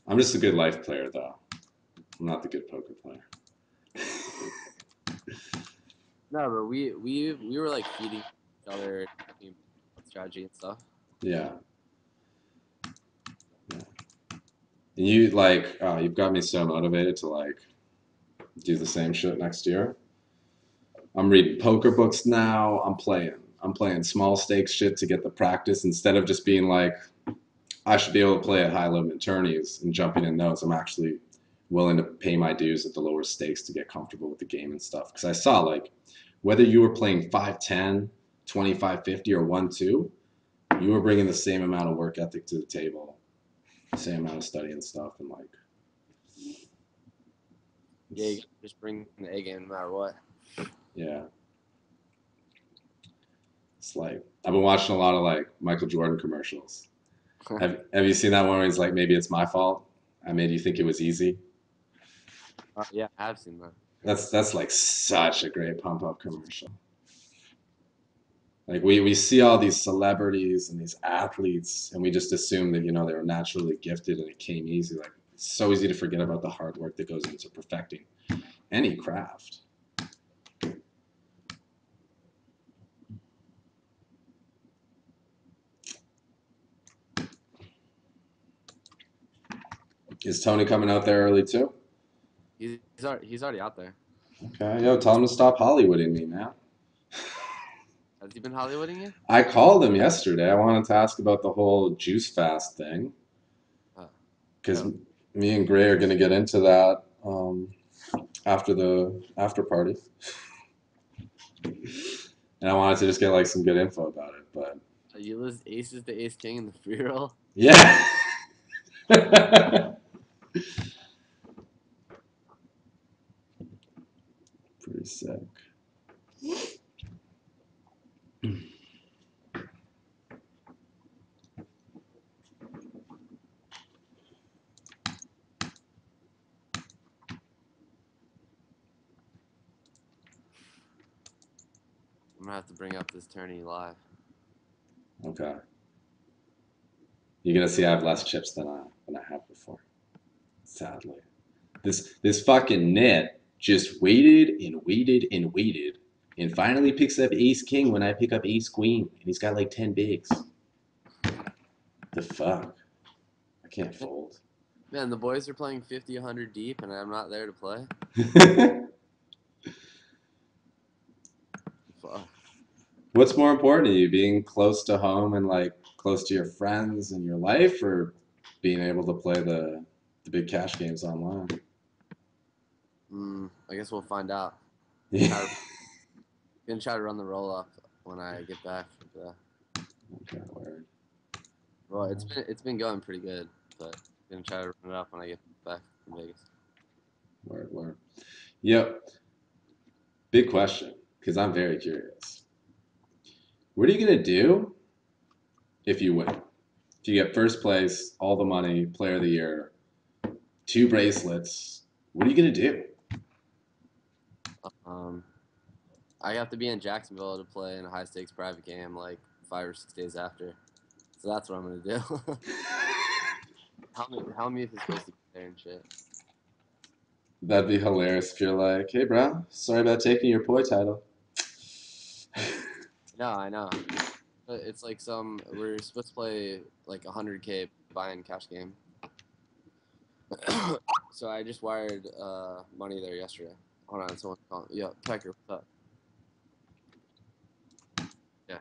I'm just a good life player though. I'm not the good poker player. No, but we were like feeding each other strategy and stuff. Yeah, yeah. And you like you've got me so motivated to like do the same shit next year. I'm reading poker books now. I'm playing small stakes shit to get the practice instead of just being like I should be able to play at high limit tourneys and jumping in those. I'm actually willing to pay my dues at the lower stakes to get comfortable with the game and stuff. Because I saw like whether you were playing 5-10, 25-50, or 1-2, you were bringing the same amount of work ethic to the table, same amount of study and stuff, and like Yeah, you it's, just bring the A game no matter what. yeah, it's like I've been watching a lot of like Michael Jordan commercials. Have you seen that one where he's like, maybe it's my fault. I made you think it was easy. Yeah, I have seen that. That's like such a great pump up commercial. Like we see all these celebrities and these athletes and we just assume that, you know, they were naturally gifted and it came easy. Like it's so easy to forget about the hard work that goes into perfecting any craft. Is Tony coming out there early too? He's already out there. Okay, yo, tell him to stop Hollywooding me, man. Has he been Hollywooding you? I called him yesterday. I wanted to ask about the whole juice fast thing Uh, because yeah. me and Gray are going to get into that after the after party. And I wanted to just get like some good info about it, but You list aces to ace king in the free roll. yeah. Pretty sick. I'm gonna have to bring up this tourney live. Okay. You're gonna see I have less chips than I have before. Sadly. This fucking net just waited and waited and waited and finally picks up ace king when I pick up ace queen. And he's got like 10 bigs. The fuck? I can't fold. Man, the boys are playing 50, 100 deep, and I'm not there to play. Fuck. What's more important to you, being close to home and like close to your friends and your life, or being able to play the big cash games online? I guess we'll find out. Yeah. Gonna try to run the roll up when I get back. Okay, word. Well, it's been going pretty good, but gonna try to run it up when I get back from Vegas. Word, word. Yep. Big question, because I'm very curious. What are you gonna do if you win? If you get first place, all the money, player of the year, 2 bracelets, what are you gonna do? Um, I have to be in Jacksonville to play in a high stakes private game like 5 or 6 days after. So that's what I'm gonna do. Help me if it's supposed to be there and shit. That'd be hilarious if you're like, hey, bro, sorry about taking your poi title. No, I know. It's like we're supposed to play like 100K buy-in cash game. So I just wired money there yesterday. Hold on, someone's calling. Yeah, Pecker, what's up? Yeah.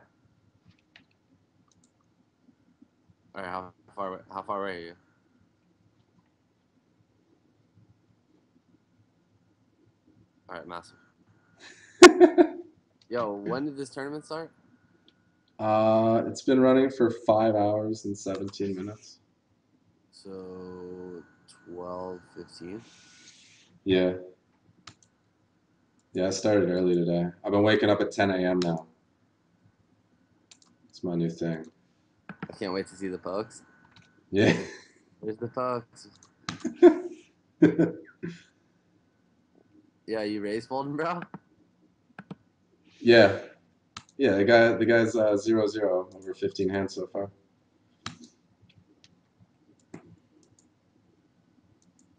All right, how far away are you? All right, massive. Yo, when did this tournament start? It's been running for 5 hours and 17 minutes. So 12, 15. Yeah. Yeah, I started early today. I've been waking up at 10 a.m. now. It's my new thing. I can't wait to see the pokes. Yeah. Where's the pokes? Yeah, you raise folding, bro? Yeah. Yeah, the guy's 0-0 over 15 hands so far.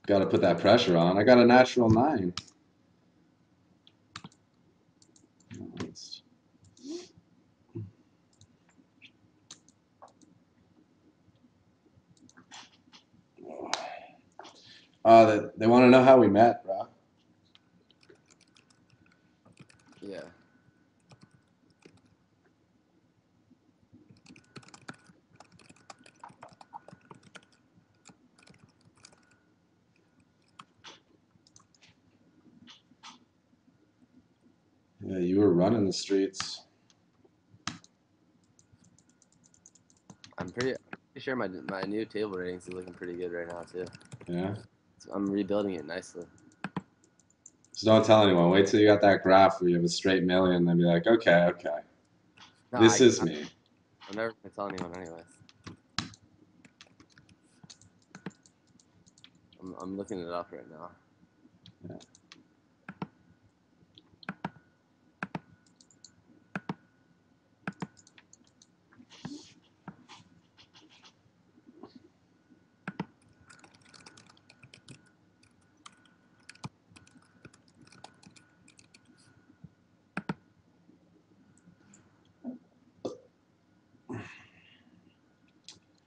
Got to put that pressure on. I got a natural 9. They want to know how we met, bro. Yeah. Yeah, you were running the streets. I'm pretty sure my new table ratings is looking pretty good right now too. Yeah. So I'm rebuilding it nicely. Just don't tell anyone. Wait till you got that graph where you have a straight million, then be like, okay, okay. No, This is me. I'm never gonna tell anyone anyways. I'm looking it up right now. Yeah.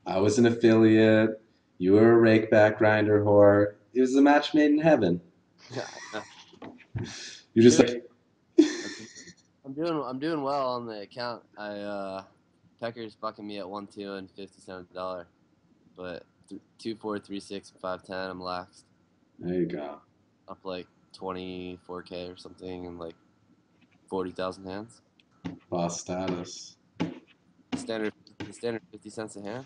I was an affiliate. You were a rakeback grinder whore. It was a match made in heaven. Yeah, I know. You're just Dude, like, I'm doing well on the account. Pecker's bucking me at 1-2 and $57, but 2-4, 3-6, 5-10. I'm laxed there you go. up like 24K or something and like 40,000 hands. Boss status. Standard the standard 50 cents a hand.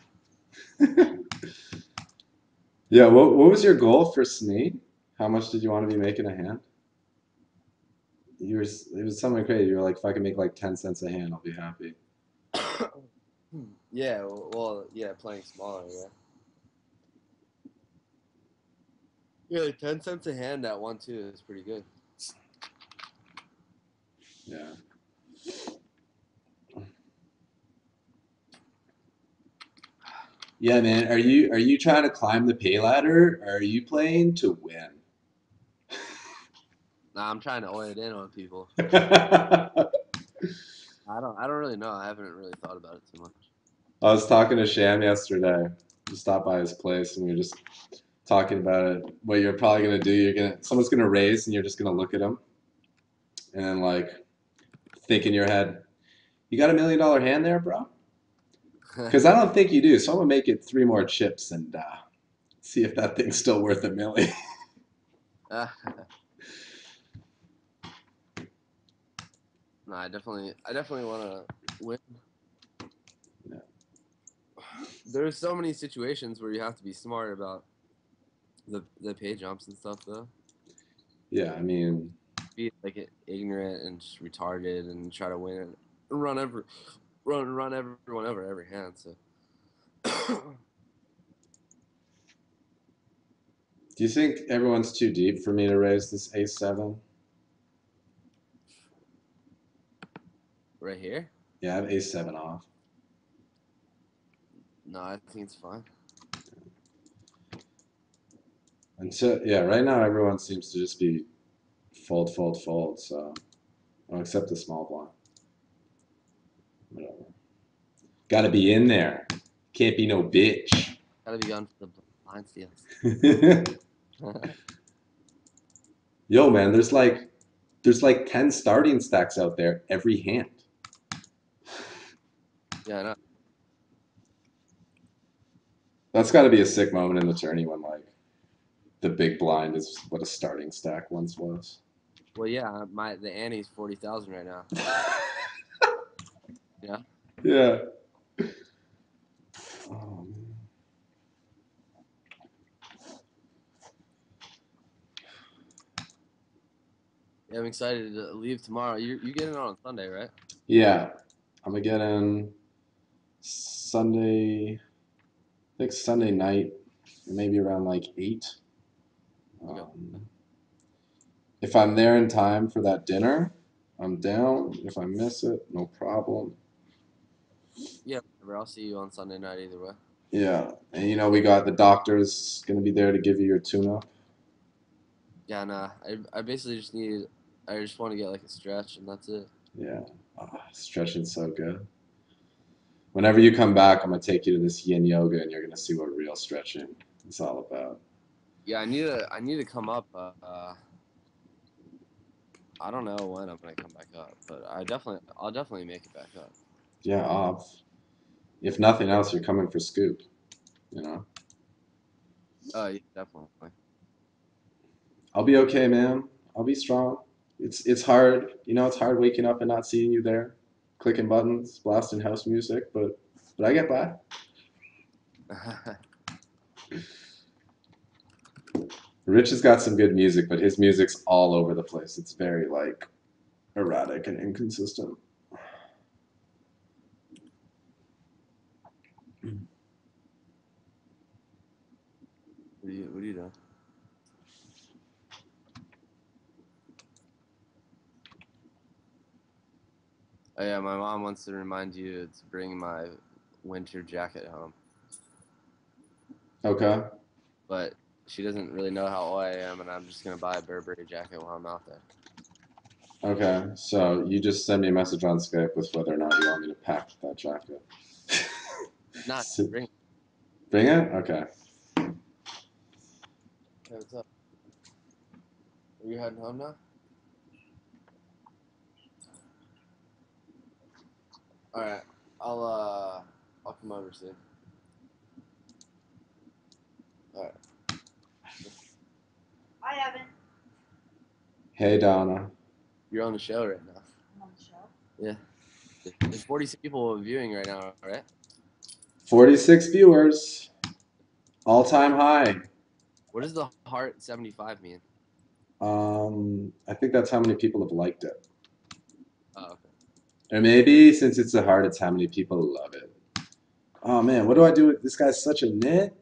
Yeah, what was your goal for Snee? How much did you want to be making a hand? It was something crazy. You were like, if I can make like 10 cents a hand, I'll be happy. Yeah, well, yeah, playing smaller, yeah. Yeah, 10 cents a hand at 1-2 is pretty good. Yeah. Yeah, man. Are you trying to climb the pay ladder, or are you playing to win? Nah, I'm trying to oil it in on people. I I don't really know. I haven't really thought about it too much. was talking to Sham yesterday. Just stopped by his place, and we were just talking about it. What you're probably gonna do, someone's gonna raise, and you're just gonna look at them, and then like think in your head, "You got $1 million hand there, bro?" Because I don't think you do. So I'm gonna make it 3 more chips and see if that thing's still worth $1 million. No, I definitely want to win. Yeah. There's so many situations where you have to be smart about the pay jumps and stuff, though. Yeah, I mean, Be like ignorant and just retarded and try to win and run everyone over every hand. So do you think everyone's too deep for me to raise this A7? right here, Yeah, I have A7 off. no, I think it's fine. Until, yeah, right now everyone seems to just be fold, fold, fold. So I'll accept the small blind. Whatever. Got to be in there. Can't be no bitch. Gotta be on for the blind steals. Yo, man, there's like 10 starting stacks out there every hand. Yeah, I know. That's got to be a sick moment in the tourney when like the big blind is what a starting stack once was. Well, yeah, the ante's 40,000 right now. Yeah. Yeah. Oh, man. Yeah, I'm excited to leave tomorrow. You get in on Sunday, right? Yeah, I'm gonna get in Sunday. I think Sunday night, maybe around like 8. Okay. If I'm there in time for that dinner, I'm down. If I miss it, no problem. Yeah, whatever. I'll see you on Sunday night either way. Yeah, and we got the doctors gonna be there to give you your tune-up. Yeah, nah. I basically I just want to get like a stretch and that's it. Yeah, stretching's so good. Whenever you come back, I'm gonna take you to this yin yoga, and you're gonna see what real stretching is all about. Yeah, I need to come up. I don't know when I'm gonna come back up, but I'll definitely make it back up. Yeah, if nothing else, you're coming for scoop. You know, Yeah, definitely. I'll be okay, man. I'll be strong. It's hard. It's hard waking up and not seeing you there, clicking buttons, blasting house music, but I get by. Rich has got some good music, but his music's all over the place. It's very like erratic and inconsistent. What are you doing? Oh yeah, my mom wants to remind you to bring my winter jacket home, Okay. but she doesn't really know how old I am, and I'm just gonna buy a Burberry jacket while I'm out there. Okay. So you just send me a message on Skype with whether or not you want me to pack that jacket. Not bring. Bring it? Okay. Hey, what's up? Are you heading home now? All right, I'll come over soon. All right. Hi, Evan. Hey, Donna. You're on the show right now. I'm on the show. Yeah. There's 46 people viewing right now, right? 46 viewers. All-time high. What does the heart 75 mean? I think that's how many people have liked it. Oh, okay. Or maybe since it's a heart, it's how many people love it. Oh man, what do I do with this guy's such a nit?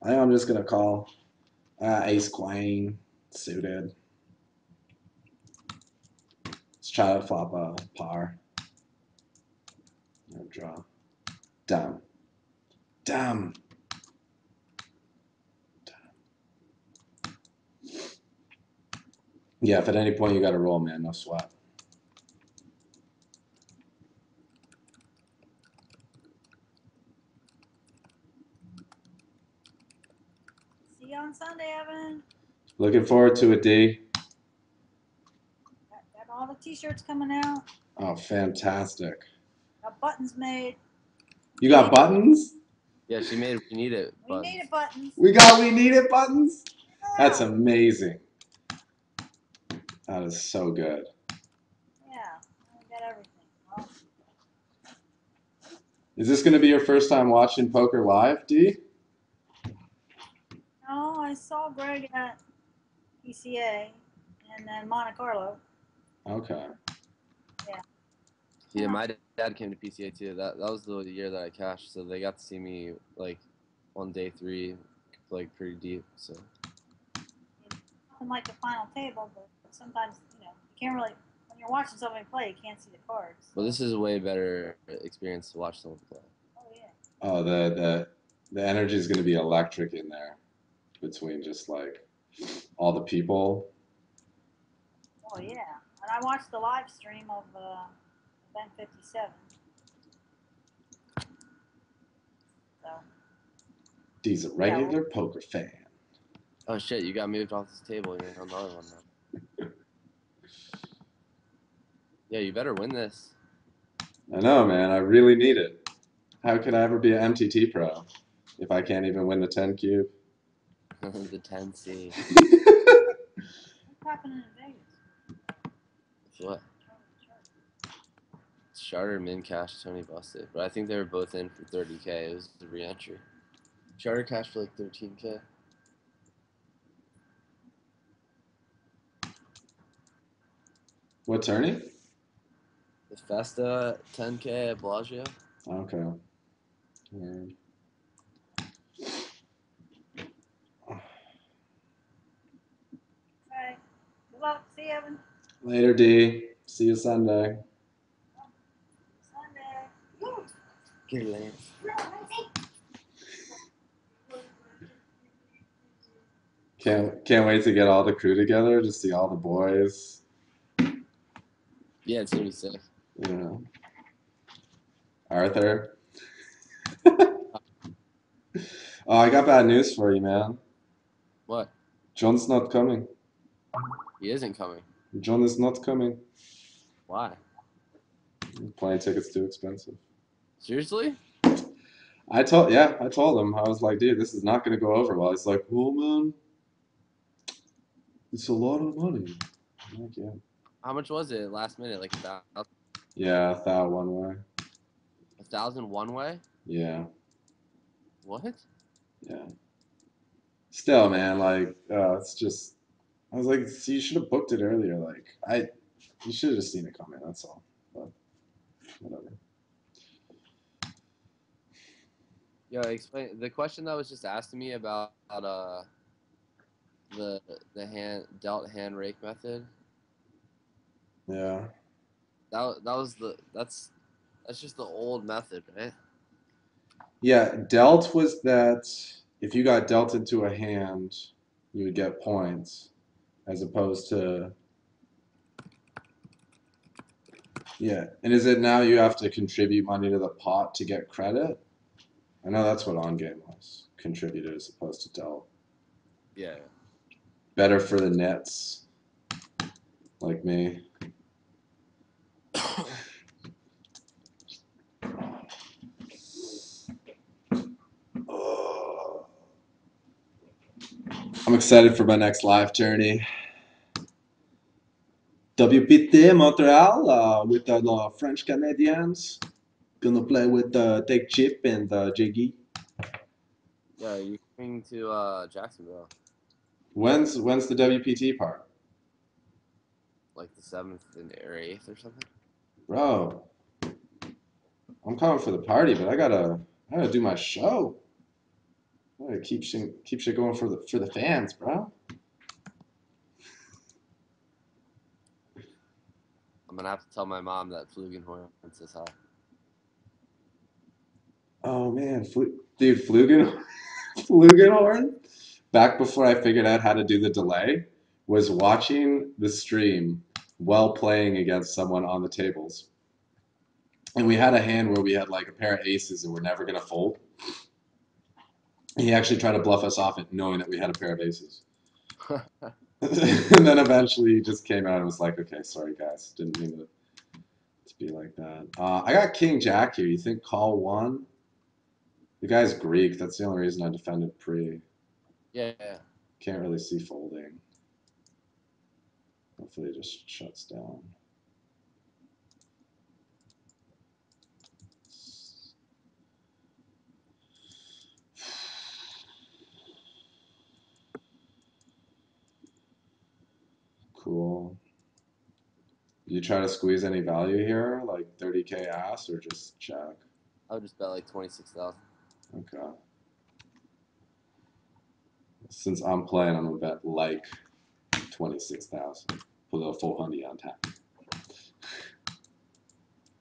I think I'm just gonna call Ace Queen suited. Let's try to flop a par. No draw. Damn. Damn. Yeah, if at any point you got to roll, man, no sweat. See See you on Sunday, Evan. Looking forward to it, D. Got all the t-shirts coming out. Oh, fantastic. Got buttons made. You got buttons? Yeah, she made We Need It We buttons. need it buttons. We need it buttons? Yeah. That's amazing. That is so good. Yeah, we got everything. Well, Is this going to be your first time watching poker live, D? no, I saw Greg at PCA and then Monte Carlo. Okay. Yeah, my dad came to PCA too. That was the year that I cashed, so they got to see me like on day 3, like pretty deep. So Nothing like the final table, but sometimes you can't really. When you're watching somebody play, you can't see the cards. well, this is a way better experience to watch someone play. Oh yeah. Oh, the energy is going to be electric in there between just like all the people. Oh yeah. And I watched the live stream of event 57. So. D's a regular poker fan. Oh shit! You got moved off this table. You're on the other one now. Yeah, you better win this. I know, man. I really need it. How could I ever be an MTT pro if I can't even win the 10 cube? The 10C. What's happening in Vegas? What? Charter min cash Tony busted, but I think they were both in for 30K. It was the re-entry. Charter cash for like 13K. What tourney? The Festa 10K at Bellagio. Okay. Weird. Okay. Good luck. See you, Evan. Later, D. See you Sunday. Sunday. Get it, Lance. Can't wait to get all the crew together to see all the boys. Yeah, it's gonna be sick. You know, Arthur. Oh, I got bad news for you, man. What? John's not coming. He isn't coming. John is not coming. Why? Plane tickets too expensive. Seriously? I told him. I was like, dude, this is not gonna go over well. He's like, well, man, it's a lot of money. I'm like, yeah. How much was it last minute? Like Yeah, 1,000 one way. 1,000 one way? Yeah. What? Yeah. Still, man, like, it's just. I was like, see, you should have booked it earlier. Like, you should have just seen it coming. That's all. But whatever. Yo, explain the question that was just asked to me about the dealt hand rake method. Yeah. That's just the old method, right? Yeah, dealt was that if you got dealt into a hand, you would get points, as opposed to. Yeah, and is it now you have to contribute money to the pot to get credit? I know that's what on game was. Contributed as opposed to dealt. Yeah. Better for the nets, like me. I'm excited for my next live tourney. WPT Montreal with the French Canadians. Gonna play with Take Chip and Jiggy. Yeah, you're coming to Jacksonville. When's the WPT part? Like the 7th or 8th or something. Bro, I'm coming for the party, but I gotta do my show. I gotta keep shit going for the fans, bro. I'm gonna have to tell my mom that Flugenhorn says hi. Oh man, dude, Flugenhorn. Back before I figured out how to do the delay, was watching the stream while playing against someone on the tables. And we had a hand where we had like a pair of aces and we're never gonna fold. He actually tried to bluff us off it, knowing that we had a pair of aces. And then eventually he just came out and was like, okay, sorry guys, didn't mean to be like that. I got King Jack here. You think call one? The guy's Greek. That's the only reason I defended pre. Yeah. Can't really see folding. Hopefully it just shuts down. Cool. You try to squeeze any value here, like 30K ass, or just check? I would just bet like 26,000. Okay. Since I'm playing, I'm gonna bet like 26,000. Put a full hundy on tap.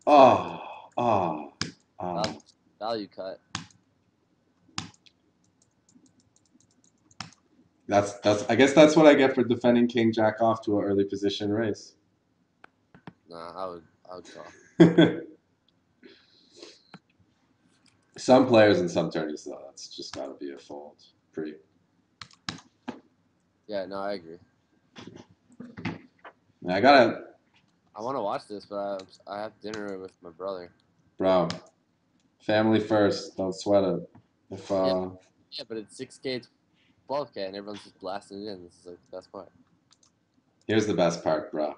Oh. Value cut. I guess that's what I get for defending King Jack off to an early position raise. Nah, I would call. Some players in some tourneys though, that's just gotta be a fold. Pre. Yeah, no, I agree. I want to watch this, but I have dinner with my brother. Bro, family first. Don't sweat it. If Yeah, but it's 6K, 12K, and everyone's just blasting it in. This is like the best part. Here's the best part, bro.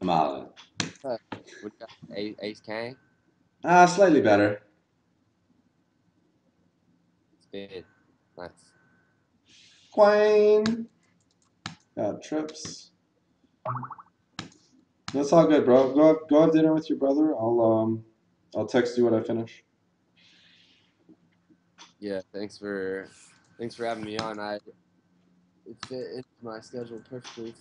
I'm all in. We got Ace King. Slightly better. Spade. Nice. Queen. Got trips. That's all good, bro. Go have dinner with your brother. I'll text you when I finish. Yeah, thanks for having me on. It fit into my schedule perfectly.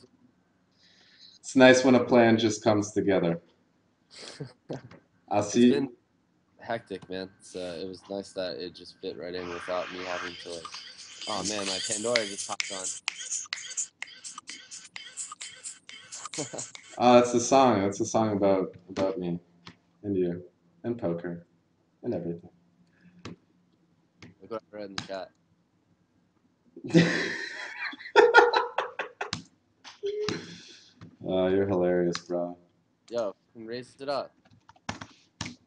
It's nice when a plan just comes together. I'll see. It's been hectic, man. It was nice that it just fit right in without me having to like. Oh man, my Pandora just popped on. Oh, that's the song. That's a song about me and you and poker and everything. Look what I read in the chat. You're hilarious, bro. Yo, raise it up.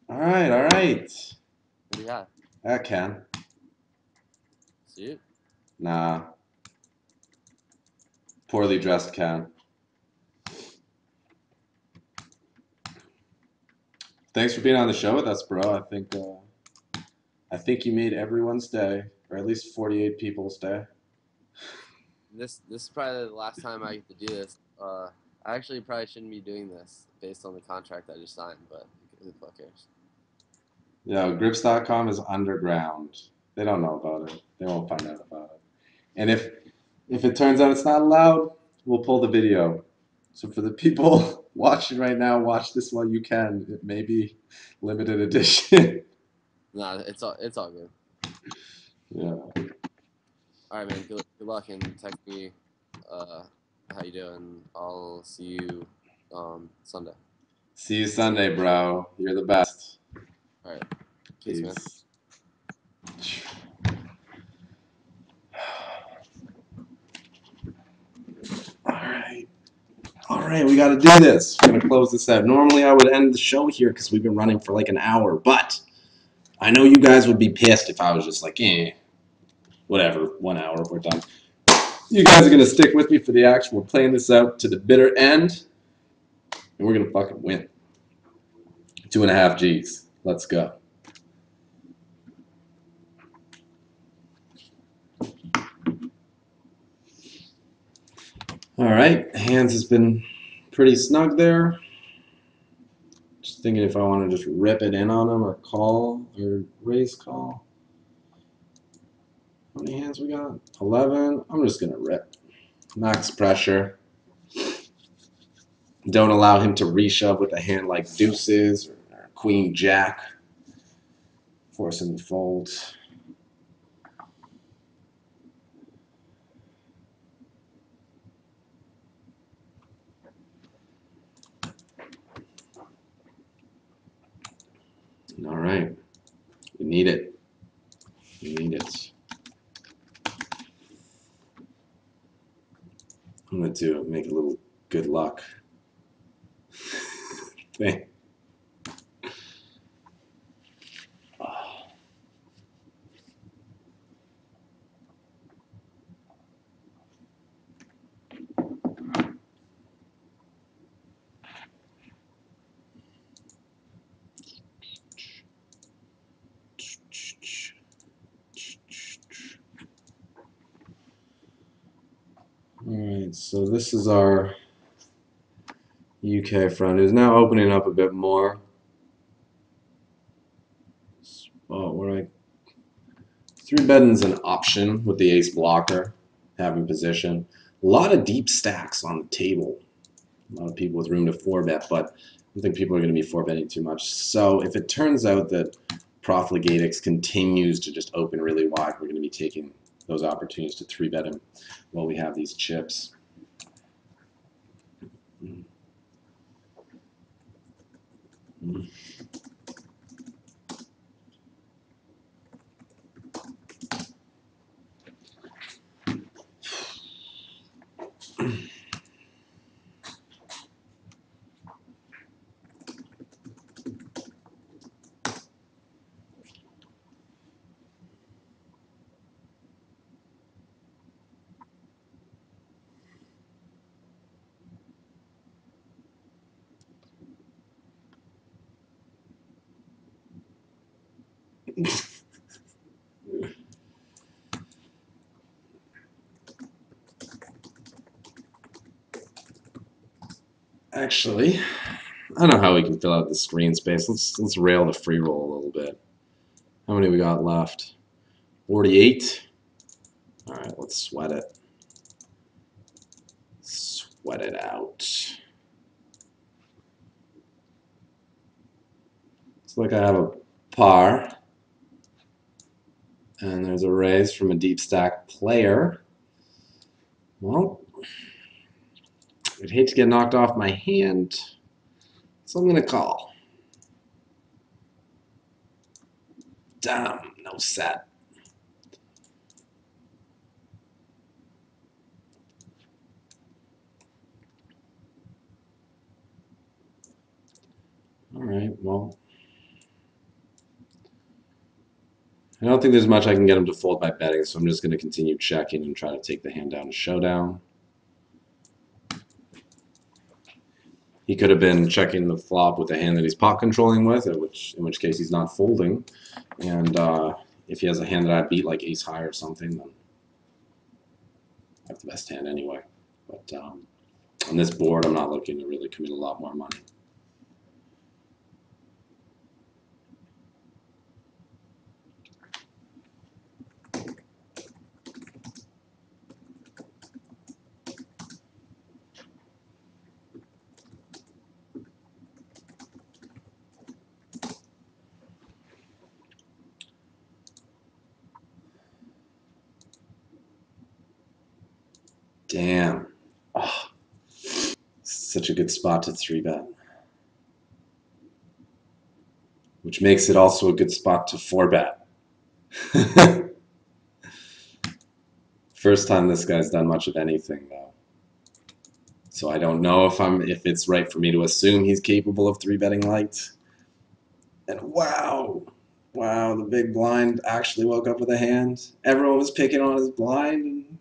All right. What do you have? I can. Suit? Nah. Poorly dressed can. Thanks for being on the show with us, bro. I think you made everyone's day, or at least 48 people's day. This is probably the last time I get to do this. I actually probably shouldn't be doing this based on the contract I just signed, but who the fuck cares? Yeah, grips.com is underground. They don't know about it. They won't find out about it. And if it turns out it's not allowed, we'll pull the video. So for the people watching right now, watch this while you can. It may be limited edition. Nah, it's all good. Yeah. All right, man. Good luck and text me how you doing. I'll see you Sunday. See you Sunday, bro. You're the best. All right. Peace, man. All right, we got to do this. We're going to close this out. Normally, I would end the show here because we've been running for like an hour, but I know you guys would be pissed if I was just like, whatever, 1 hour, we're done. You guys are going to stick with me for the action. We're playing this out to the bitter end, and we're going to fucking win. 2.5 G's. Let's go. All right, hands has been pretty snug there. Just thinking if I want to just rip it in on him or call or raise call. How many hands we got? 11. I'm just going to rip. Max pressure. Don't allow him to reshove with a hand like deuces or queen jack. Force him to fold. All right. We need it. We need it. I'm going to make a little good luck thing. Alright, so this is our UK friend who's now opening up a bit more. Spot where I 3-betting's an option with the ace blocker, having position. A lot of deep stacks on the table. A lot of people with room to 4-bet, but I don't think people are going to be 4-betting too much. So if it turns out that Profligatex continues to just open really wide, we're going to be taking those opportunities to 3-bet him while we have these chips. Actually, I don't know how we can fill out the screen space. Let's rail the free roll a little bit. How many we got left? 48. All right, let's sweat it. Sweat it out. Looks like I have a par. And there's a raise from a deep stack player. Well, I'd hate to get knocked off my hand, so I'm going to call. Damn, no set. All right, well, I don't think there's much I can get him to fold by betting, so I'm just going to continue checking and try to take the hand down to showdown. He could have been checking the flop with a hand that he's pot controlling with, in which case he's not folding. And if he has a hand that I beat, like ace high or something, then I have the best hand anyway. But on this board, I'm not looking to really commit a lot more money. Damn. Oh, such a good spot to 3-bet. Which makes it also a good spot to 4-bet. First time this guy's done much of anything, though. So I don't know if it's right for me to assume he's capable of 3-betting light. And wow, the big blind actually woke up with a hand. Everyone was picking on his blind.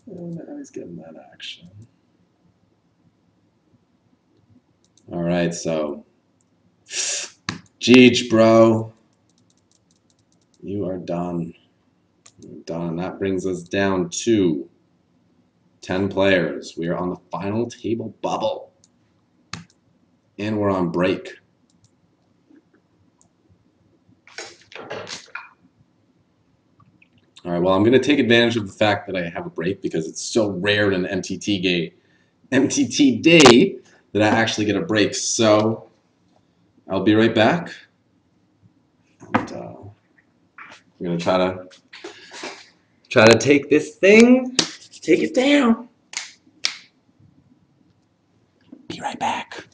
And now he's getting that action. All right, so Jeej, bro, you are done. You're done. That brings us down to 10 players. We are on the final table bubble, and we're on break. All right, well, I'm going to take advantage of the fact that I have a break because it's so rare in an MTT day that I actually get a break. So I'll be right back. And, we're going to try to take this thing, take it down. Be right back.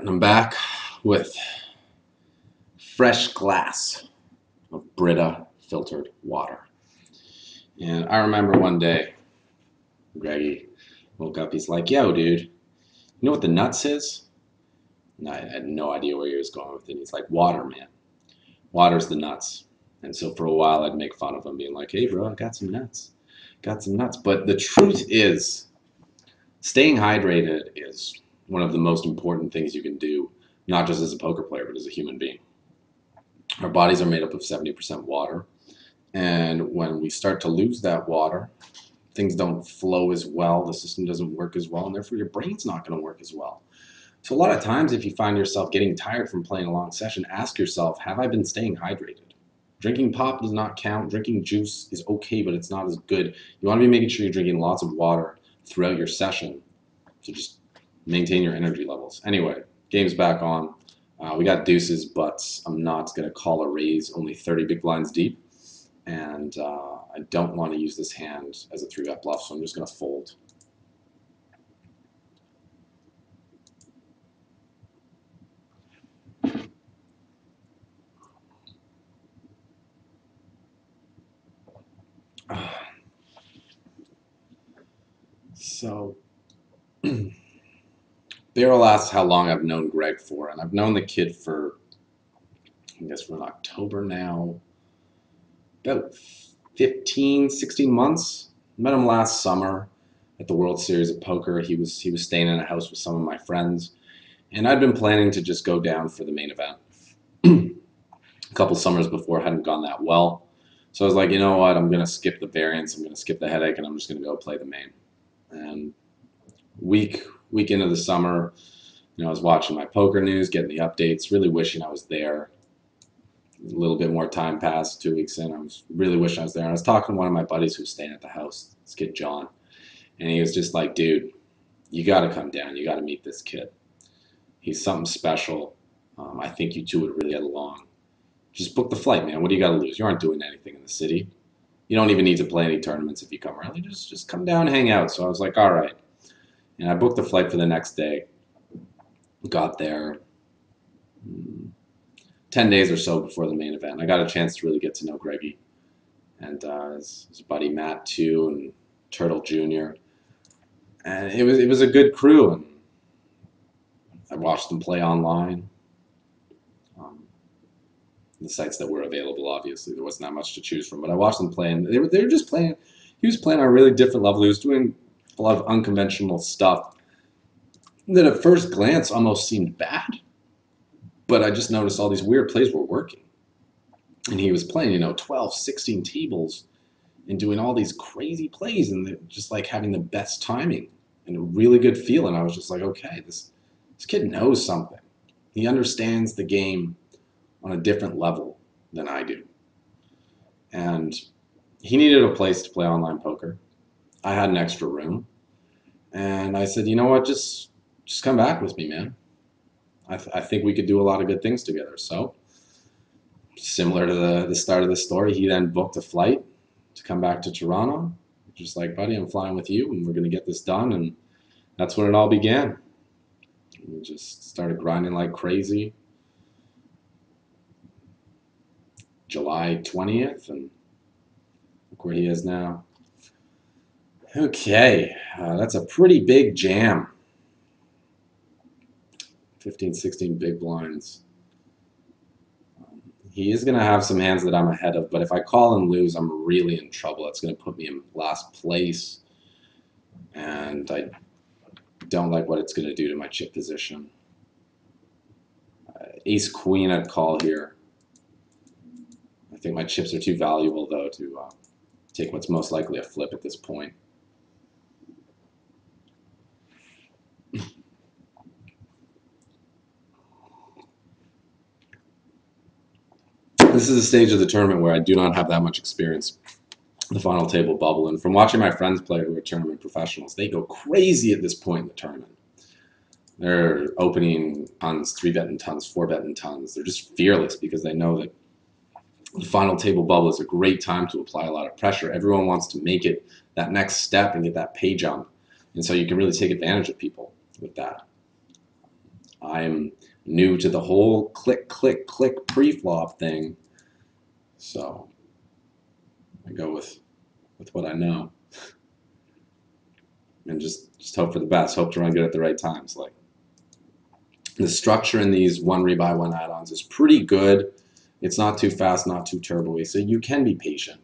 and I'm back with fresh glass of Brita filtered water. And I remember one day, Greggy woke up, he's like, yo, dude, you know what the nuts is? And I had no idea where he was going with it. He's like, water, man. Water's the nuts. And so for a while, I'd make fun of him, being like, hey, bro, I got some nuts. Got some nuts. But the truth is, staying hydrated is one of the most important things you can do, not just as a poker player, but as a human being. Our bodies are made up of 70% water. And when we start to lose that water, things don't flow as well, the system doesn't work as well, and therefore your brain's not going to work as well. So a lot of times if you find yourself getting tired from playing a long session, ask yourself, have I been staying hydrated? Drinking pop does not count. Drinking juice is okay, but it's not as good. You want to be making sure you're drinking lots of water throughout your session to just maintain your energy levels. Anyway, game's back on. We got deuces, but I'm not going to call a raise, only 30 big blinds deep. And I don't want to use this hand as a 3-bet bluff, so I'm just going to fold. So Beryl asks how long I've known Greg for, and I've known the kid for, I guess we're in October now, about 15, 16 months. Met him last summer at the World Series of Poker. He was staying in a house with some of my friends, and I'd been planning to just go down for the main event. A couple summers before, hadn't gone that well. So I was like, you know what, I'm going to skip the variance, I'm going to skip the headache, and I'm just going to go play the main. And week into the summer, I was watching my poker news, getting the updates, really wishing I was there. A little bit more time passed, 2 weeks in, I was really wishing I was there. And I was talking to one of my buddies who was staying at the house, this kid John, and he was just like, dude, you got to come down, you got to meet this kid. He's something special. I think you two would really get along. Just book the flight, man. What do you got to lose? You aren't doing anything in the city. You don't even need to play any tournaments if you come early. Just come down and hang out. So I was like, all right. And I booked the flight for the next day. Got there 10 days or so before the main event. I got a chance to really get to know Greggy and his buddy Matt too, and Turtle Jr. And it was a good crew. And I watched them play online. The sites that were available, obviously there wasn't that much to choose from, but I watched them play, and they were just playing. He was playing on a really different level. He was doing a lot of unconventional stuff that at first glance almost seemed bad, but I just noticed all these weird plays were working. And he was playing 12, 16 tables and doing all these crazy plays, and just like having the best timing and a really good feel. And I was just like, okay, this kid knows something. He understands the game on a different level than I do. And he needed a place to play online poker. I had an extra room. And I said, you know what, just come back with me, man. I think we could do a lot of good things together. So, similar to the start of the story, he then booked a flight to come back to Toronto. Just like, buddy, I'm flying with you, and we're going to get this done. And that's when it all began. We just started grinding like crazy. July 20th, and look where he is now. Okay, that's a pretty big jam. 15, 16 big blinds. He is going to have some hands that I'm ahead of, but if I call and lose, I'm really in trouble. It's going to put me in last place, and I don't like what it's going to do to my chip position. Ace Queen I'd call here. I think my chips are too valuable, though, to take what's most likely a flip at this point. This is a stage of the tournament where I do not have that much experience. The final table bubble, and from watching my friends play who are tournament professionals, they go crazy at this point in the tournament. They're opening tons, 3-betting tons, 4-betting tons. They're just fearless because they know that the final table bubble is a great time to apply a lot of pressure. Everyone wants to make it that next step and get that pay jump, and so you can really take advantage of people with that. I'm new to the whole click, click, click pre-flop thing. So I go with what I know. And just hope for the best. Hope to run good at the right times. Like, the structure in these one rebuy, one add-ons is pretty good. It's not too fast, not too turbo-y, so you can be patient.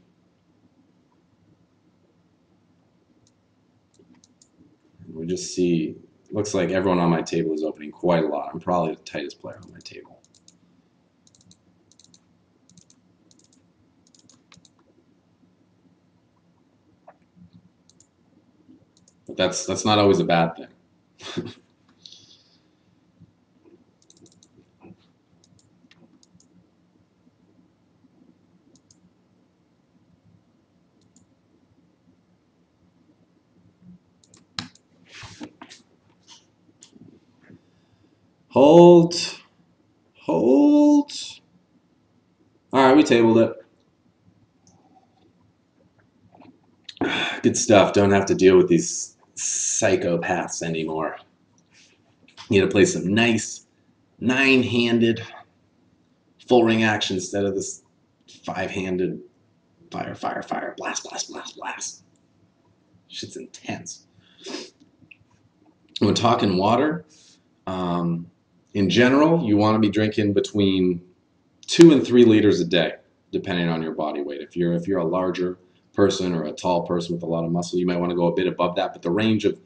We just see, looks like everyone on my table is opening quite a lot. I'm probably the tightest player on my table. But that's not always a bad thing. Hold. Hold. All right, we tabled it. Good stuff. Don't have to deal with these psychopaths anymore. You need to play some nice 9-handed full ring action instead of this 5-handed fire, fire, fire, blast, blast, blast, blast. Shit's intense. When talking water, in general, you want to be drinking between 2 and 3 liters a day, depending on your body weight. If you're a larger person or a tall person with a lot of muscle, you might want to go a bit above that. But the range of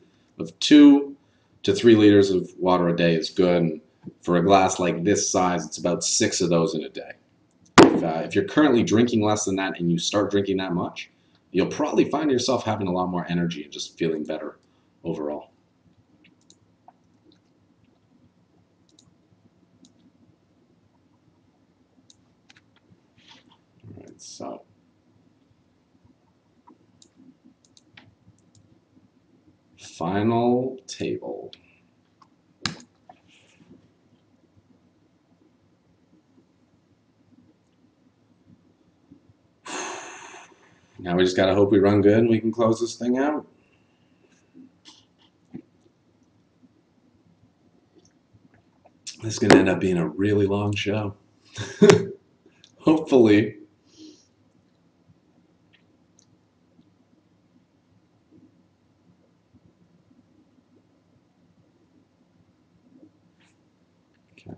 2 to 3 liters of water a day is good. And for a glass like this size, it's about 6 of those in a day. If you're currently drinking less than that and you start drinking that much, you'll probably find yourself having a lot more energy and just feeling better overall. All right, so final table. Now we just gotta hope we run good and we can close this thing out. This is gonna end up being a really long show. Hopefully. Okay.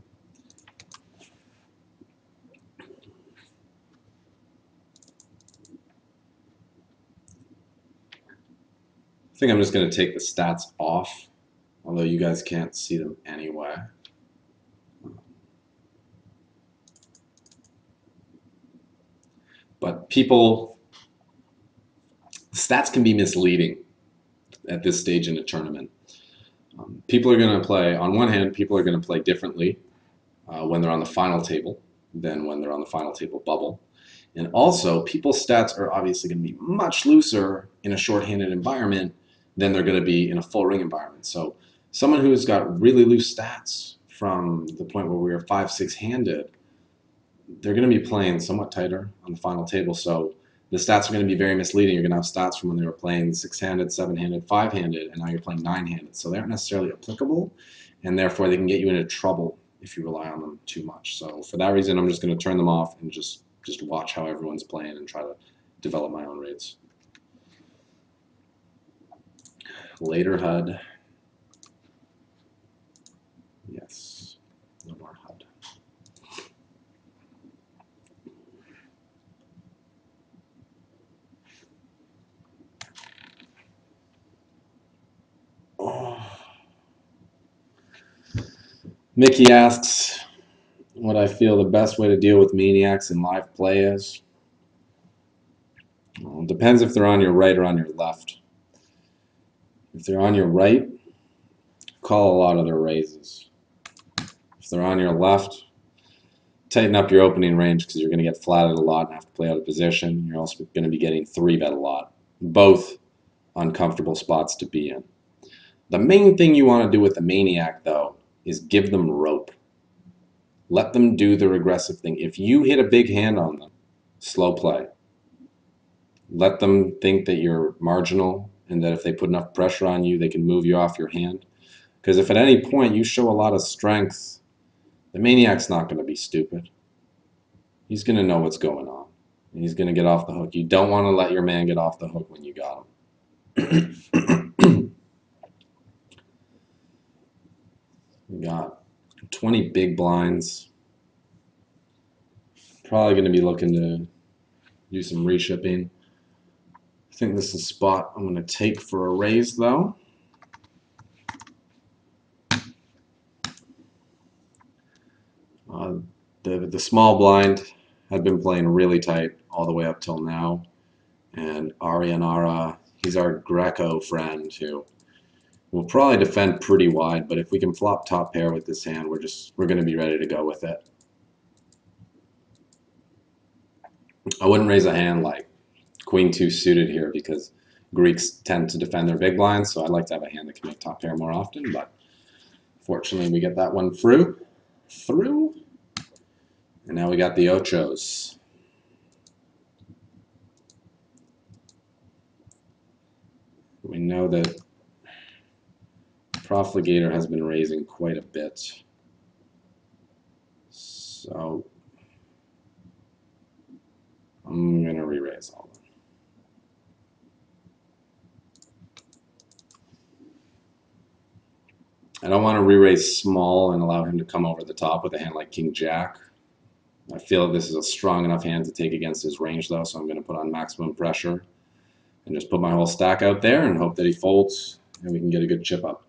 I think I'm just gonna take the stats off, although you guys can't see them anyway. But stats can be misleading at this stage in a tournament. People are going to play, on one hand, people are going to play differently when they're on the final table than when they're on the final table bubble. And also, people's stats are obviously going to be much looser in a short-handed environment than they're going to be in a full ring environment. So someone who's got really loose stats from the point where we were 5-6-handed, they're going to be playing somewhat tighter on the final table. So the stats are going to be very misleading. You're going to have stats from when they were playing 6-handed, 7-handed, 5-handed, and now you're playing 9-handed. So they aren't necessarily applicable, and therefore they can get you into trouble if you rely on them too much. So for that reason, I'm just going to turn them off and just watch how everyone's playing and try to develop my own rates. Later HUD. Yes, no more HUD. Oh. Mickey asks what I feel the best way to deal with maniacs in live play is. Well, it depends if they're on your right or on your left. If they're on your right, call a lot of their raises. If they're on your left, tighten up your opening range because you're going to get flatted a lot and have to play out of position. You're also going to be getting 3-bet a lot. Both uncomfortable spots to be in. The main thing you want to do with the maniac, though, is give them rope. Let them do their aggressive thing. If you hit a big hand on them, slow play. Let them think that you're marginal and that if they put enough pressure on you, they can move you off your hand. Because if at any point you show a lot of strength, the maniac's not going to be stupid. He's going to know what's going on. And he's going to get off the hook. You don't want to let your man get off the hook when you got him. We got 20 big blinds. Probably going to be looking to do some reshipping. I think this is a spot I'm going to take for a raise, though. The small blind had been playing really tight all the way up till now. And Arianara, he's our Greco friend who will probably defend pretty wide, but if we can flop top pair with this hand, we're going to be ready to go with it. I wouldn't raise a hand like Queen 2 suited here because Greeks tend to defend their big blinds, so I'd like to have a hand that can make top pair more often, but fortunately we get that one through. And now we got the ochos. We know that Profligator has been raising quite a bit. So I'm going to re-raise all of them. I don't want to re-raise small and allow him to come over the top with a hand like King Jack. I feel this is a strong enough hand to take against his range, though, so I'm going to put on maximum pressure and just put my whole stack out there and hope that he folds and we can get a good chip up.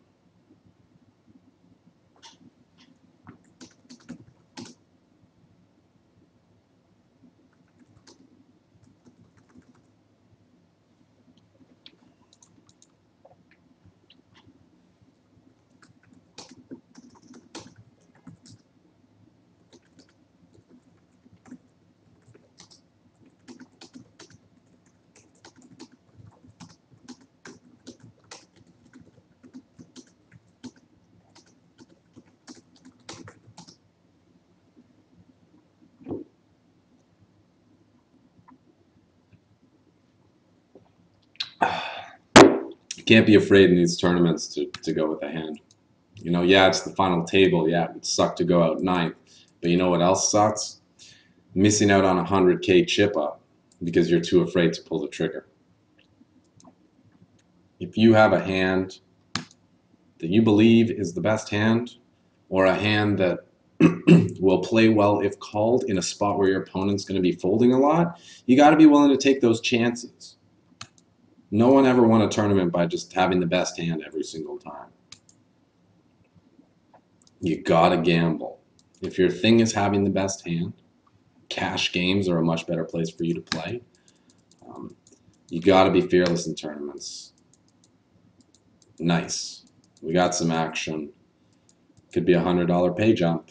You can't be afraid in these tournaments to go with a hand. You know, yeah, it's the final table. Yeah, it would suck to go out ninth. But you know what else sucks? Missing out on a 100K chip up because you're too afraid to pull the trigger. If you have a hand that you believe is the best hand, or a hand that will play well if called in a spot where your opponent's going to be folding a lot, you got to be willing to take those chances. No one ever won a tournament by just having the best hand every single time. You got to gamble. If your thing is having the best hand, cash games are a much better place for you to play. You got to be fearless in tournaments. Nice. We got some action. Could be a $100 pay jump.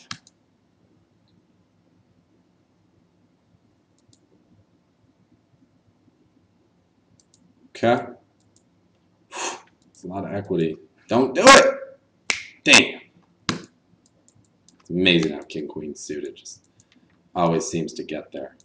Okay. It's a lot of equity. Don't do it! Damn. It's amazing how King Queen suited just always seems to get there.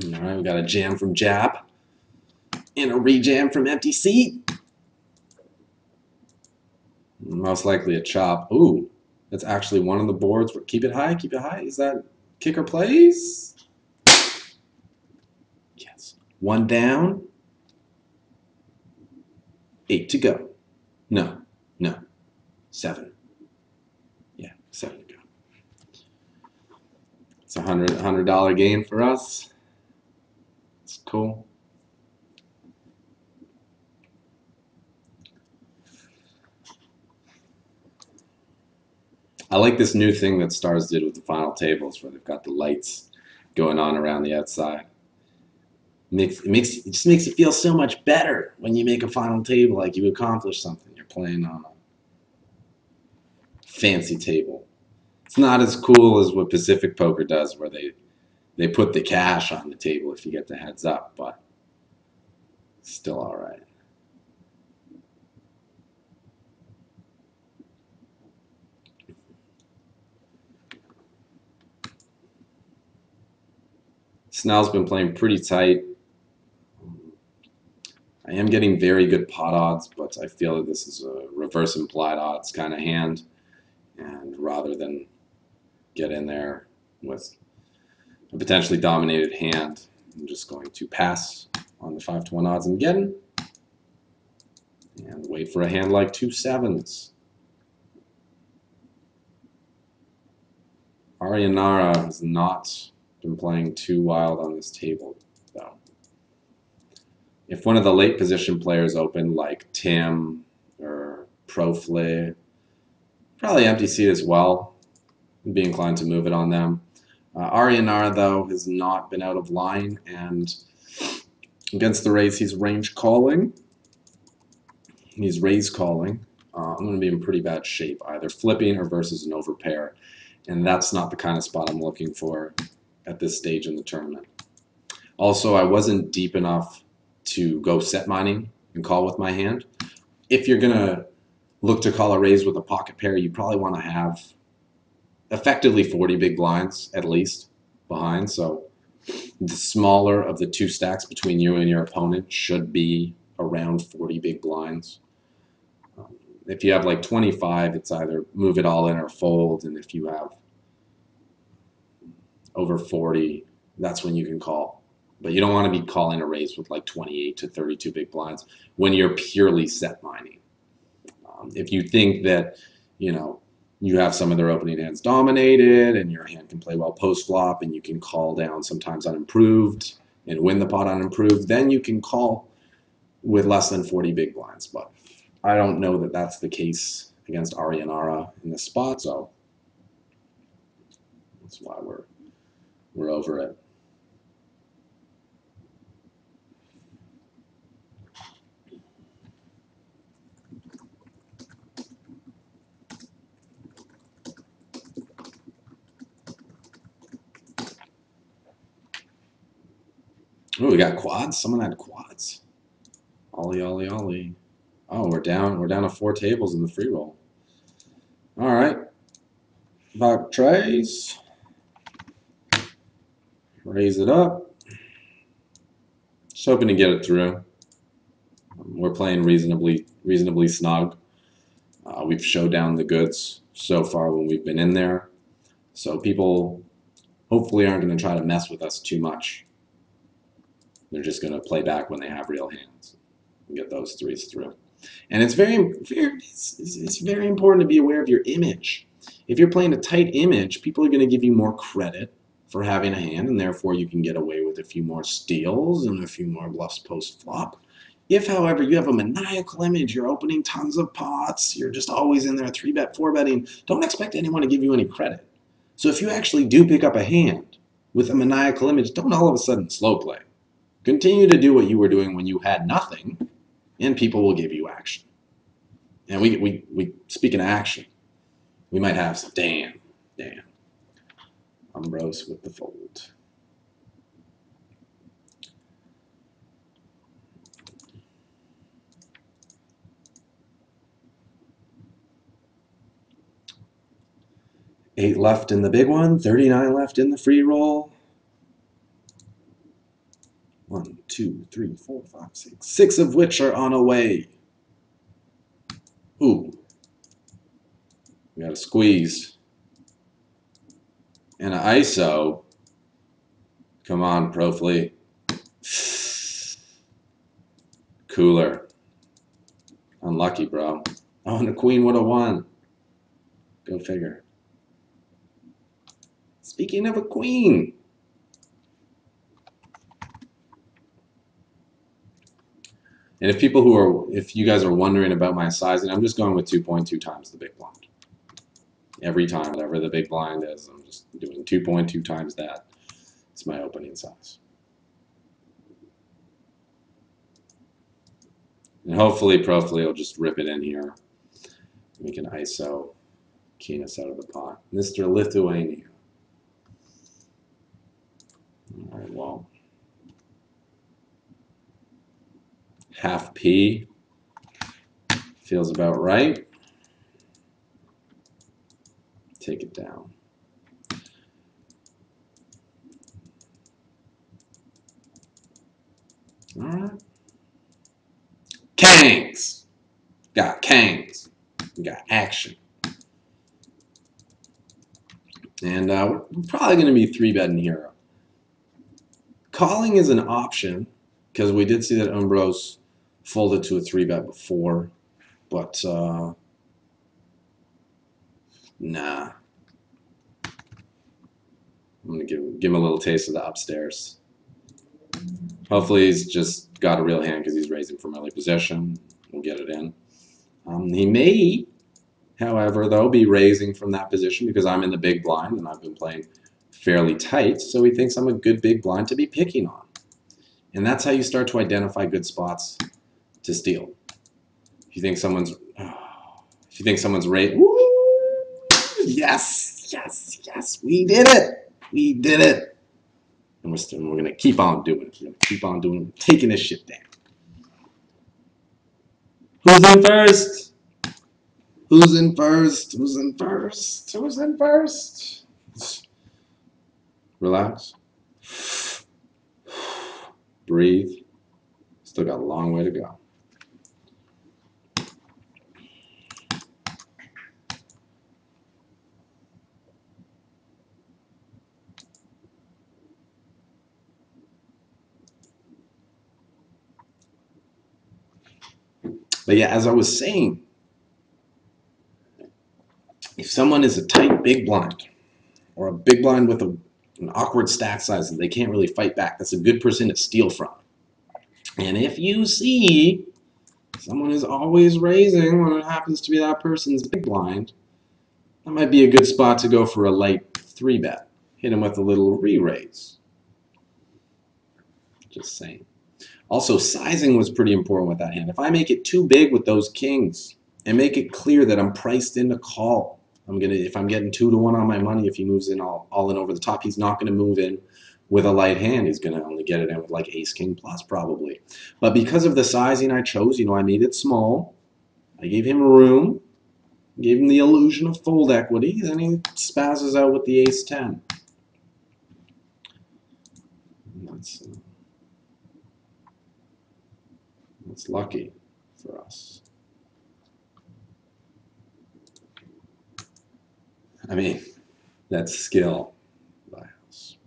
All right, we got a jam from Jab and a rejam from Empty Seat. Most likely a chop. Ooh, that's actually one of the boards. Keep it high, keep it high. Is that kicker plays? Yes. One down. 8 to go. No. 7. Yeah, 7 to go. It's a $100 gain for us. It's cool. I like this new thing that Stars did with the final tables where they've got the lights going on around the outside. It just makes it feel so much better when you make a final table, like you accomplish something. You're playing on a fancy table. It's not as cool as what Pacific Poker does, where they put the cash on the table if you get the heads up, but still all right. Snell's been playing pretty tight. I am getting very good pot odds, but I feel that this is a reverse implied odds kind of hand. And rather than get in there with a potentially dominated hand, I'm just going to pass on the 5-1 odds I'm getting and wait for a hand like 2-7s. Arianara has not been playing too wild on this table, though. If one of the late position players open, like Tim or Profle, probably empty seat as well, I'd be inclined to move it on them. Arianara, though, has not been out of line, and against the raise, he's range calling. He's raise calling. I'm going to be in pretty bad shape, either flipping or versus an overpair, and that's not the kind of spot I'm looking for at this stage in the tournament. Also, I wasn't deep enough to go set mining and call with my hand. If you're going to look to call a raise with a pocket pair, you probably want to have effectively 40 big blinds at least behind. So the smaller of the two stacks between you and your opponent should be around 40 big blinds. If you have like 25, it's either move it all in or fold. And if you have over 40, that's when you can call. But you don't want to be calling a raise with like 28 to 32 big blinds when you're purely set mining. If you think that, you have some of their opening hands dominated and your hand can play well post flop and you can call down sometimes unimproved and win the pot unimproved, then you can call with less than 40 big blinds. But I don't know that that's the case against Arianara in this spot, so that's why we're over it. Oh, we got quads. Someone had quads. Ollie, ollie, ollie. Oh, we're down to 4 tables in the free roll. All right. Back trays. Raise it up. Just hoping to get it through. We're playing reasonably snug. We've showed down the goods so far when we've been in there. So people hopefully aren't going to try to mess with us too much. They're just going to play back when they have real hands and get those threes through. And it's very important to be aware of your image. If you're playing a tight image, people are going to give you more credit for having a hand, and therefore you can get away with a few more steals and a few more bluffs post-flop. If, however, you have a maniacal image, you're opening tons of pots, you're just always in there 3-bet, 4-betting, don't expect anyone to give you any credit. So if you actually do pick up a hand with a maniacal image, don't all of a sudden slow play. Continue to do what you were doing when you had nothing, and people will give you action. And we speaking of action, we might have some. Damn. Ambrose with the fold. Eight left in the big one, 39 left in the free roll. 1, 2, 3, 4, 5, 6. 6 of which are on a way. Ooh. We got a squeeze. And an ISO. Come on, Profle. Cooler. Unlucky, bro. Oh, and a queen would have won. Go figure. Speaking of a queen. And if you guys are wondering about my sizing, I'm just going with 2.2 times the big blind. Every time, whatever the big blind is, I'm just doing 2.2 times that. It's my opening size. And hopefully, Profile will just rip it in here. We can ISO, keen us out of the pot. Mr. Lithuania. All right, well, half P feels about right. Take it down. All right. Kangs. Got Kangs. We got action. And we're probably going to be 3-betting here. Calling is an option because we did see that Umbros folded to a 3-bet before. But, nah. I'm going to give him a little taste of the upstairs. Hopefully he's just got a real hand because he's raising from early position. We'll get it in. He may, however, though, be raising from that position because I'm in the big blind and I've been playing fairly tight. So he thinks I'm a good big blind to be picking on. And that's how you start to identify good spots to steal. If you think someone's raised, yes, yes, yes, we did it. We did it. And we're going to keep on doing it. We're going to keep on doing it, taking this shit down. Who's in first? Who's in first? Who's in first? Who's in first? Relax. Breathe. Still got a long way to go. But yeah, as I was saying, if someone is a tight big blind or a big blind with an awkward stack size and they can't really fight back, that's a good person to steal from. And if you see someone is always raising when it happens to be that person's big blind, that might be a good spot to go for a light 3-bet. Hit him with a little re-raise. Just saying. Also, sizing was pretty important with that hand. If I make it too big with those kings and make it clear that I'm priced in to call, if I'm getting 2-1 on my money, if he moves in all in over the top, he's not going to move in with a light hand. He's going to only get it in with like ace king plus probably. But because of the sizing I chose, I made it small. I gave him room, gave him the illusion of fold equity, then he spazzes out with the ace 10. That's lucky for us. I mean, that's skill by us.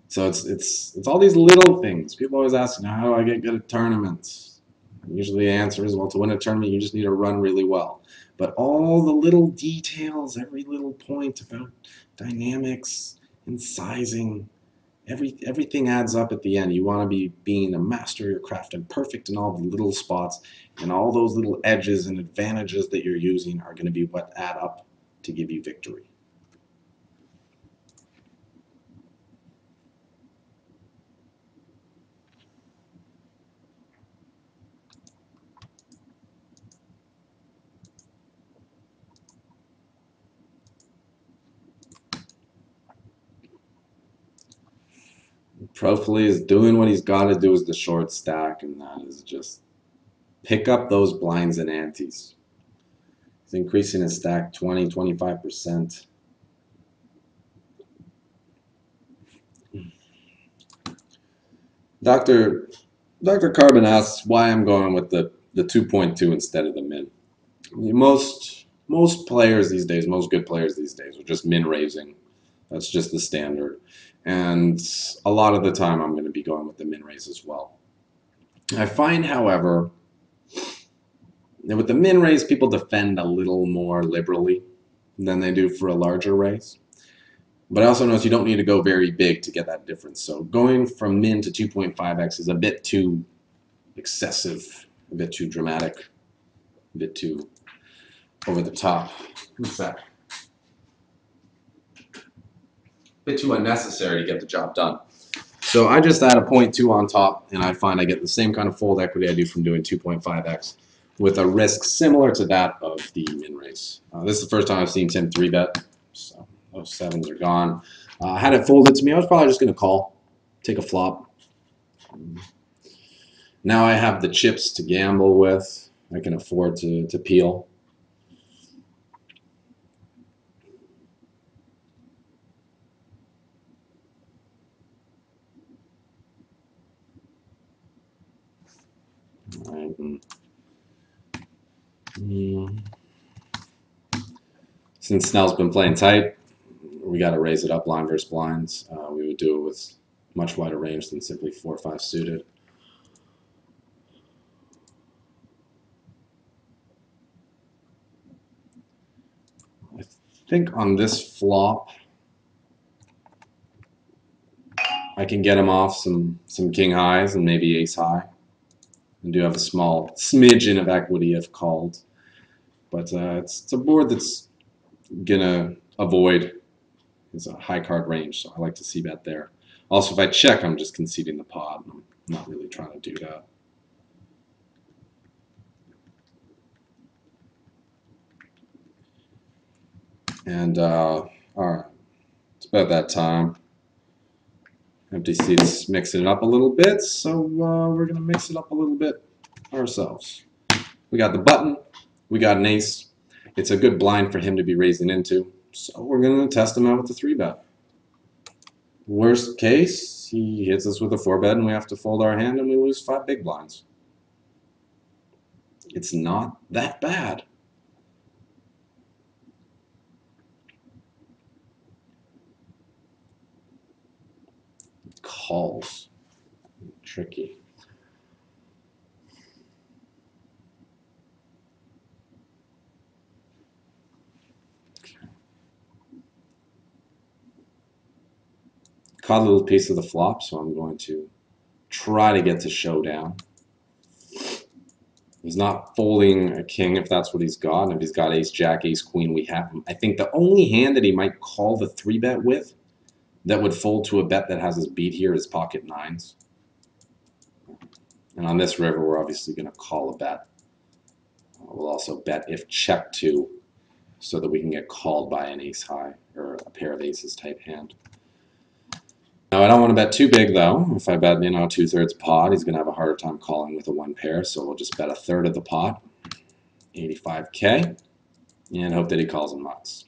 So it's all these little things. People always ask, how do I get good at tournaments? Usually the answer is, well, to win a tournament, you just need to run really well. But all the little details, every little point about dynamics and sizing, everything adds up at the end. You want to be being a master of your craft and perfect in all the little spots, and all those little edges and advantages that you're using are going to be what add up to give you victory. Profile is doing what he's got to do as the short stack, and that is just pick up those blinds and antes. He's increasing his stack 20–25%. Dr. Carbon asks why I'm going with the 2.2 instead of the min. Most players these days, most good players these days, are just min raising. That's just the standard. And a lot of the time I'm going to be going with the min raise as well. I find, however, that with the min raise, people defend a little more liberally than they do for a larger raise. But I also notice you don't need to go very big to get that difference. So going from min to 2.5x is a bit too excessive, a bit too dramatic, a bit too over the top. What's that? A bit too unnecessary to get the job done. So I just add a 0.2 on top, and I find I get the same kind of fold equity I do from doing 2.5x with a risk similar to that of the min raise. This is the first time I've seen Tim 3-bet, so those 7s are gone. Had it folded to me, I was probably just going to call, take a flop. Now I have the chips to gamble with. I can afford to peel. All right. Since Snell's been playing tight, we got to raise it up blind versus blinds. We would do it with much wider range than simply 4 or 5 suited. I think on this flop, I can get him off some king highs and maybe ace high. And do have a small smidgen of equity if called. But it's a board that's going to avoid his high card range, so I like to see bet there. Also, if I check, I'm just conceding the pot. I'm not really trying to do that. And, all right, it's about that time. Empty seats mixing it up a little bit, so we're going to mix it up a little bit ourselves. We got the button. We got an ace. It's a good blind for him to be raising into, so we're going to test him out with the 3-bet. Worst case, he hits us with a 4-bet and we have to fold our hand and we lose 5 big blinds. It's not that bad. Calls. Tricky. Caught a little piece of the flop, so I'm going to try to get to showdown. He's not folding a king if that's what he's got, and if he's got ace, jack, ace, queen, we have him. I think the only hand that he might call the 3-bet with that would fold to a bet that has his beat here is pocket 9s. And on this river, we're obviously going to call a bet. We'll also bet if check 2 so that we can get called by an ace high or a pair of aces type hand. Now, I don't want to bet too big, though. If I bet, 2/3 pot, he's going to have a harder time calling with a 1 pair, so we'll just bet 1/3 of the pot, 85K, and hope that he calls in nuts.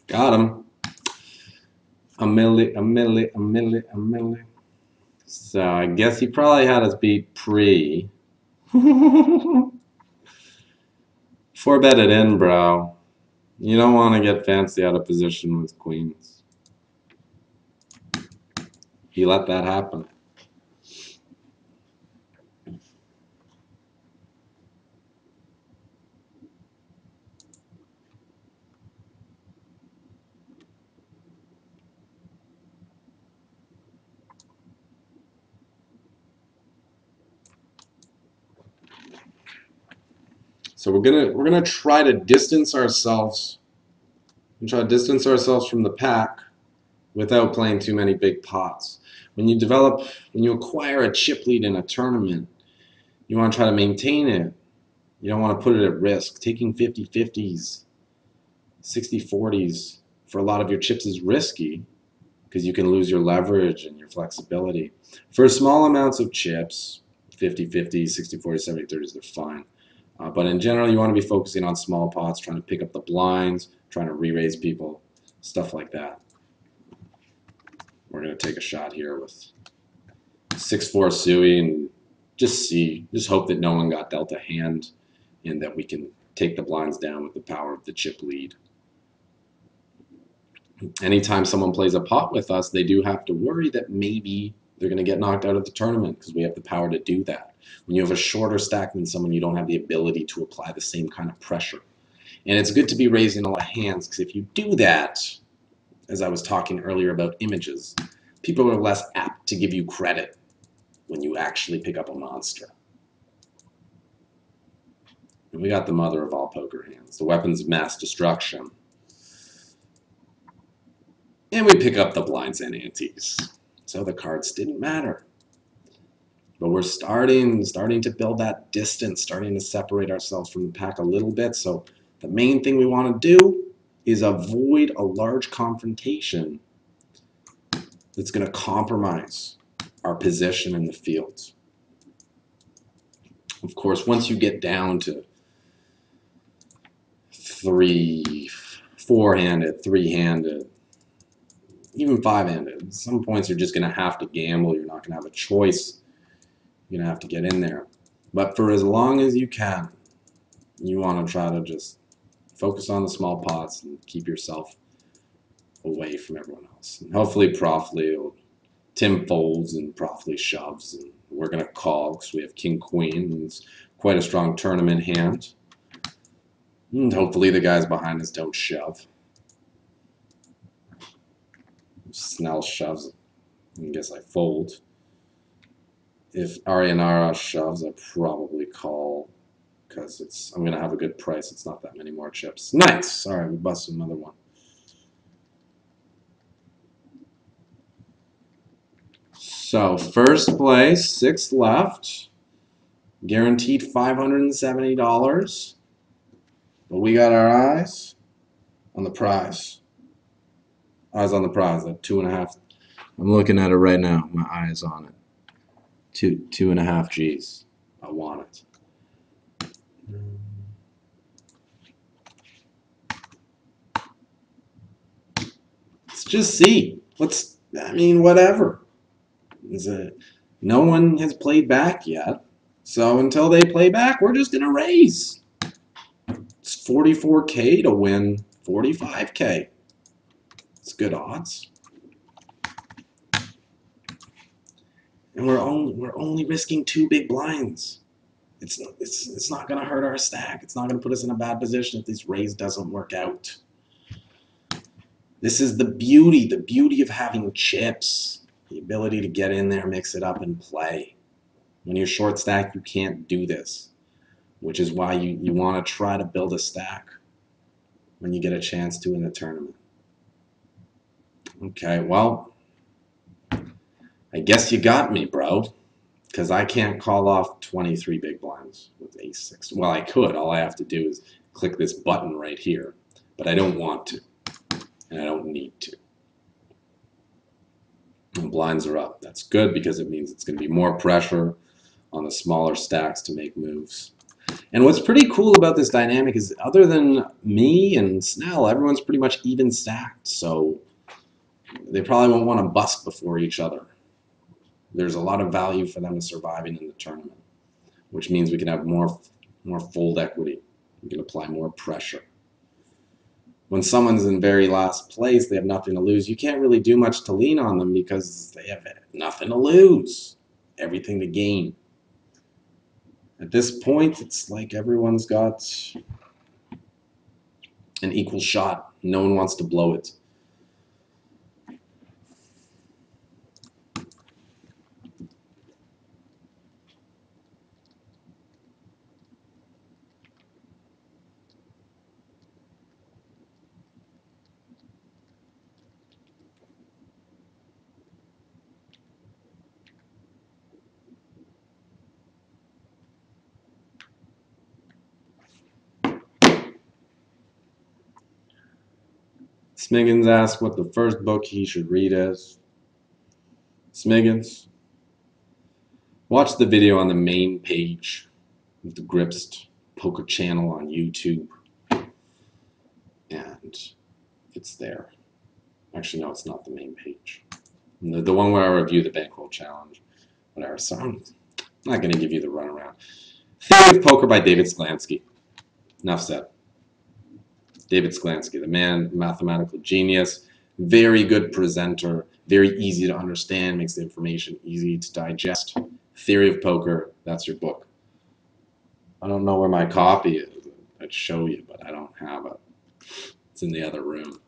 Got him. A milli. So I guess he probably had us beat pre. 4-bet it in, bro. You don't want to get fancy out of position with queens. He let that happen. So we're gonna try to distance ourselves from the pack without playing too many big pots. When you acquire a chip lead in a tournament, you want to try to maintain it. You don't want to put it at risk. Taking 50-50s, 60-40s for a lot of your chips is risky because you can lose your leverage and your flexibility. For small amounts of chips, 50-50s, 60-40s, 70-30s, they're fine. But in general, you want to be focusing on small pots, trying to pick up the blinds, trying to re-raise people, stuff like that. We're going to take a shot here with 6-4 Sui and just hope that no one got dealt a hand and that we can take the blinds down with the power of the chip lead. Anytime someone plays a pot with us, they do have to worry that maybe they're going to get knocked out of the tournament because we have the power to do that. When you have a shorter stack than someone, you don't have the ability to apply the same kind of pressure. And it's good to be raising a lot of hands, because if you do that, as I was talking earlier about images, people are less apt to give you credit when you actually pick up a monster. And we got the mother of all poker hands, the weapons of mass destruction. And we pick up the blinds and antes. So the cards didn't matter. But we're starting to build that distance, starting to separate ourselves from the pack a little bit. So the main thing we want to do is avoid a large confrontation that's going to compromise our position in the field. Of course, once you get down to 4-handed, 3-handed, even 5-handed, at some points you're just going to have to gamble. You're not going to have a choice. You're going to have to get in there. But for as long as you can, you want to try to just focus on the small pots and keep yourself away from everyone else. And hopefully Tim folds and Profley shoves, and we're going to call because we have King Queen, and it's quite a strong tournament hand. And hopefully the guys behind us don't shove. Snell shoves, I guess I fold. If Arianara shoves, I probably call, because I'm going to have a good price. It's not that many more chips. Nice! All right, we busted another one. So first place, 6 left, guaranteed $570. But we got our eyes on the prize. Eyes on the prize at 2.5. I'm looking at it right now. My eyes on it. 2.5 G's. I want it. Let's just see. Whatever. No one has played back yet. So until they play back, we're just going to raise. It's 44K to win 45K. It's good odds. And we're only risking 2 big blinds. It's not going to hurt our stack. It's not going to put us in a bad position if this raise doesn't work out. This is the beauty of having chips. The ability to get in there, mix it up, and play. When you're short stack, you can't do this, which is why you want to try to build a stack when you get a chance to in the tournament. Okay, well, I guess you got me, bro, because I can't call off 23 big blinds with ace-6. Well, I could. All I have to do is click this button right here, but I don't want to, and I don't need to. And blinds are up. That's good, because it means it's going to be more pressure on the smaller stacks to make moves. And what's pretty cool about this dynamic is, other than me and Snell, everyone's pretty much even stacked, so they probably won't want to bust before each other. There's a lot of value for them surviving in the tournament, which means we can have more fold equity. We can apply more pressure. When someone's in very last place, they have nothing to lose. You can't really do much to lean on them, because they have nothing to lose, everything to gain. At this point, it's like everyone's got an equal shot. No one wants to blow it. Smiggins asked what the first book he should read is. Smiggins, watch the video on the main page of the Gripst Poker channel on YouTube. And it's there. Actually, no, it's not the main page. The one where I review the Bankroll Challenge. Whatever. So I'm not going to give you the runaround. Theory of Poker by David Sklansky. Enough said. David Sklansky, the man, mathematical genius, very good presenter, very easy to understand, makes the information easy to digest. Theory of Poker, that's your book. I don't know where my copy is. I'd show you, but I don't have it. It's in the other room.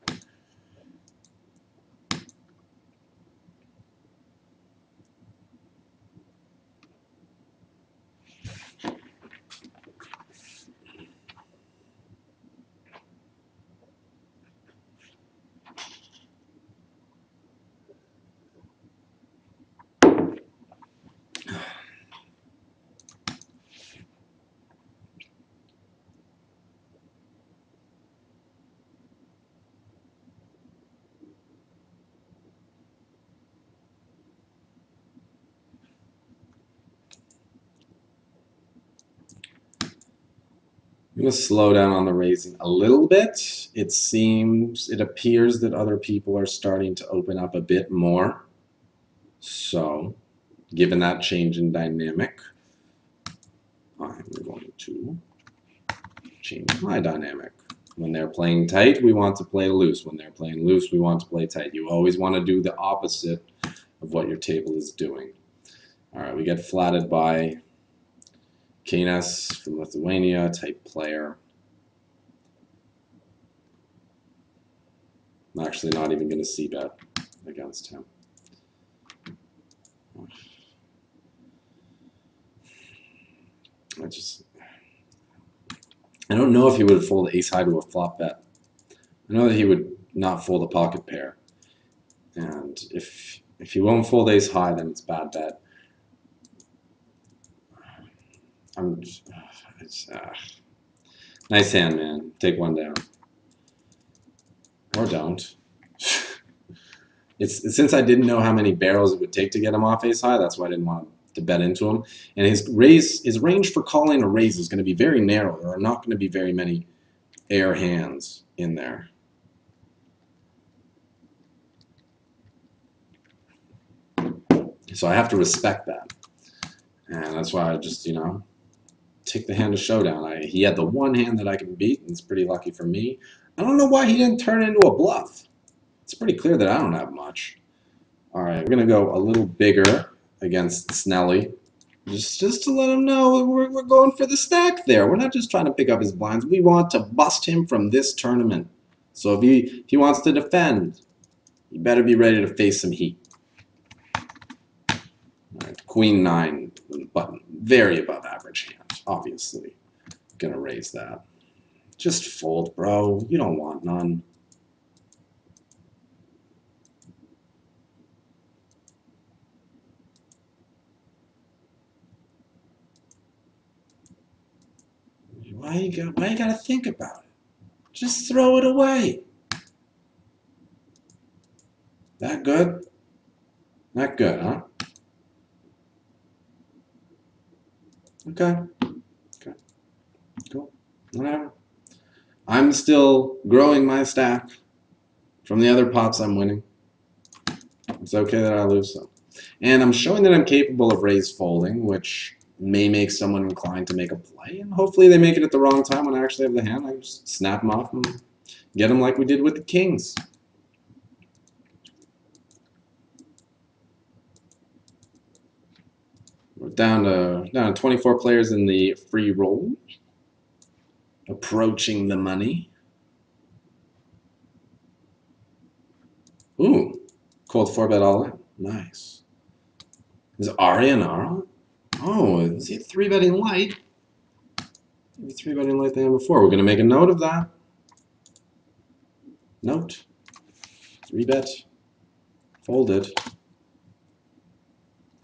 I'm going to slow down on the raising a little bit. It appears that other people are starting to open up a bit more. So, given that change in dynamic, I'm going to change my dynamic. When they're playing tight, we want to play loose. When they're playing loose, we want to play tight. You always want to do the opposite of what your table is doing. All right, we get flatted by Keynes from Lithuania, type player. I'm actually not even going to c-bet against him. I don't know if he would fold ace high to a flop bet. I know that he would not fold a pocket pair. And if he won't fold ace high, then it's bad bet. Nice hand, man. Take one down. Or don't. Since I didn't know how many barrels it would take to get him off ace high, that's why I didn't want to bet into him. And his range for calling a raise is going to be very narrow. There are not going to be very many air hands in there. So I have to respect that. And that's why I just, take the hand of showdown. He had the one hand that I can beat, and it's pretty lucky for me. I don't know why he didn't turn it into a bluff. It's pretty clear that I don't have much. All right, we're going to go a little bigger against Snelly. Just to let him know we're going for the stack there. We're not just trying to pick up his blinds. We want to bust him from this tournament. So if he wants to defend, you better be ready to face some heat. All right, Queen 9 button. Very above average hand, obviously. Gonna raise that. Just fold, bro. You don't want none. Why you gotta think about it? Just throw it away. That good? Not good, huh? Okay. Okay. Cool. Whatever. I'm still growing my stack from the other pots I'm winning. It's okay that I lose some. And I'm showing that I'm capable of raise folding, which may make someone inclined to make a play. And hopefully they make it at the wrong time when I actually have the hand. I just snap them off and get them like we did with the kings. We're down to 24 players in the free roll. Approaching the money. Ooh, cold 4-bet all in. Nice. Is Ari an Ara? Oh, is he 3-betting light? Maybe 3-betting light the hand before. We're going to make a note of that. Note. 3-bet. Folded.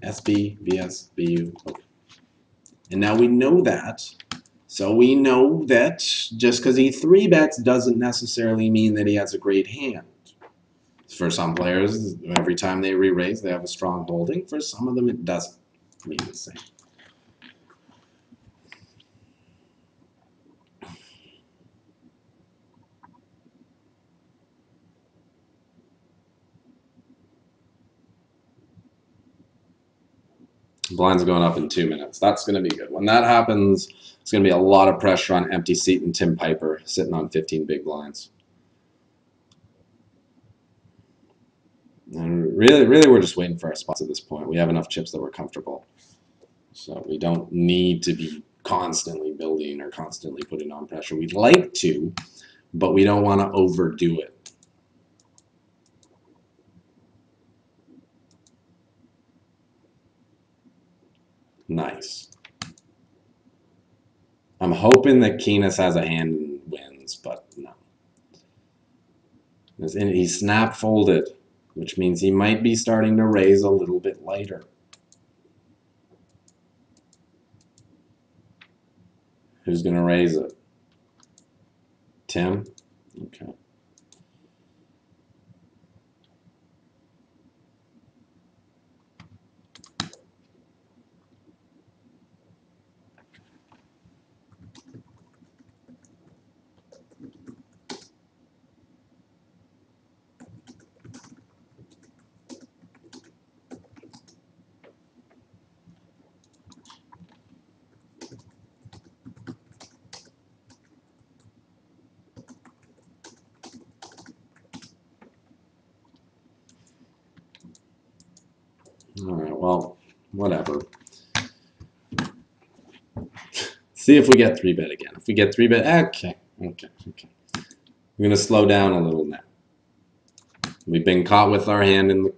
SB, VS, BU. Okay. And now we know that. So we know that just because he 3-bets doesn't necessarily mean that he has a great hand. For some players, every time they re-raise, they have a strong holding. For some of them, it doesn't mean the same. Blinds going up in 2 minutes. That's going to be good. When that happens, it's going to be a lot of pressure on empty seat and Tim Piper sitting on 15 big blinds. And really, we're just waiting for our spots at this point. We have enough chips that we're comfortable. So we don't need to be constantly building or constantly putting on pressure. We'd like to, but we don't want to overdo it. Nice. I'm hoping that Keenus has a hand and wins, but no. He snap folded, which means he might be starting to raise a little bit later. Who's going to raise it? Tim? Okay. All right, well, whatever. See if we get 3-bet again. If we get 3-bet, okay. We're going to slow down a little now. We've been caught with our hand in the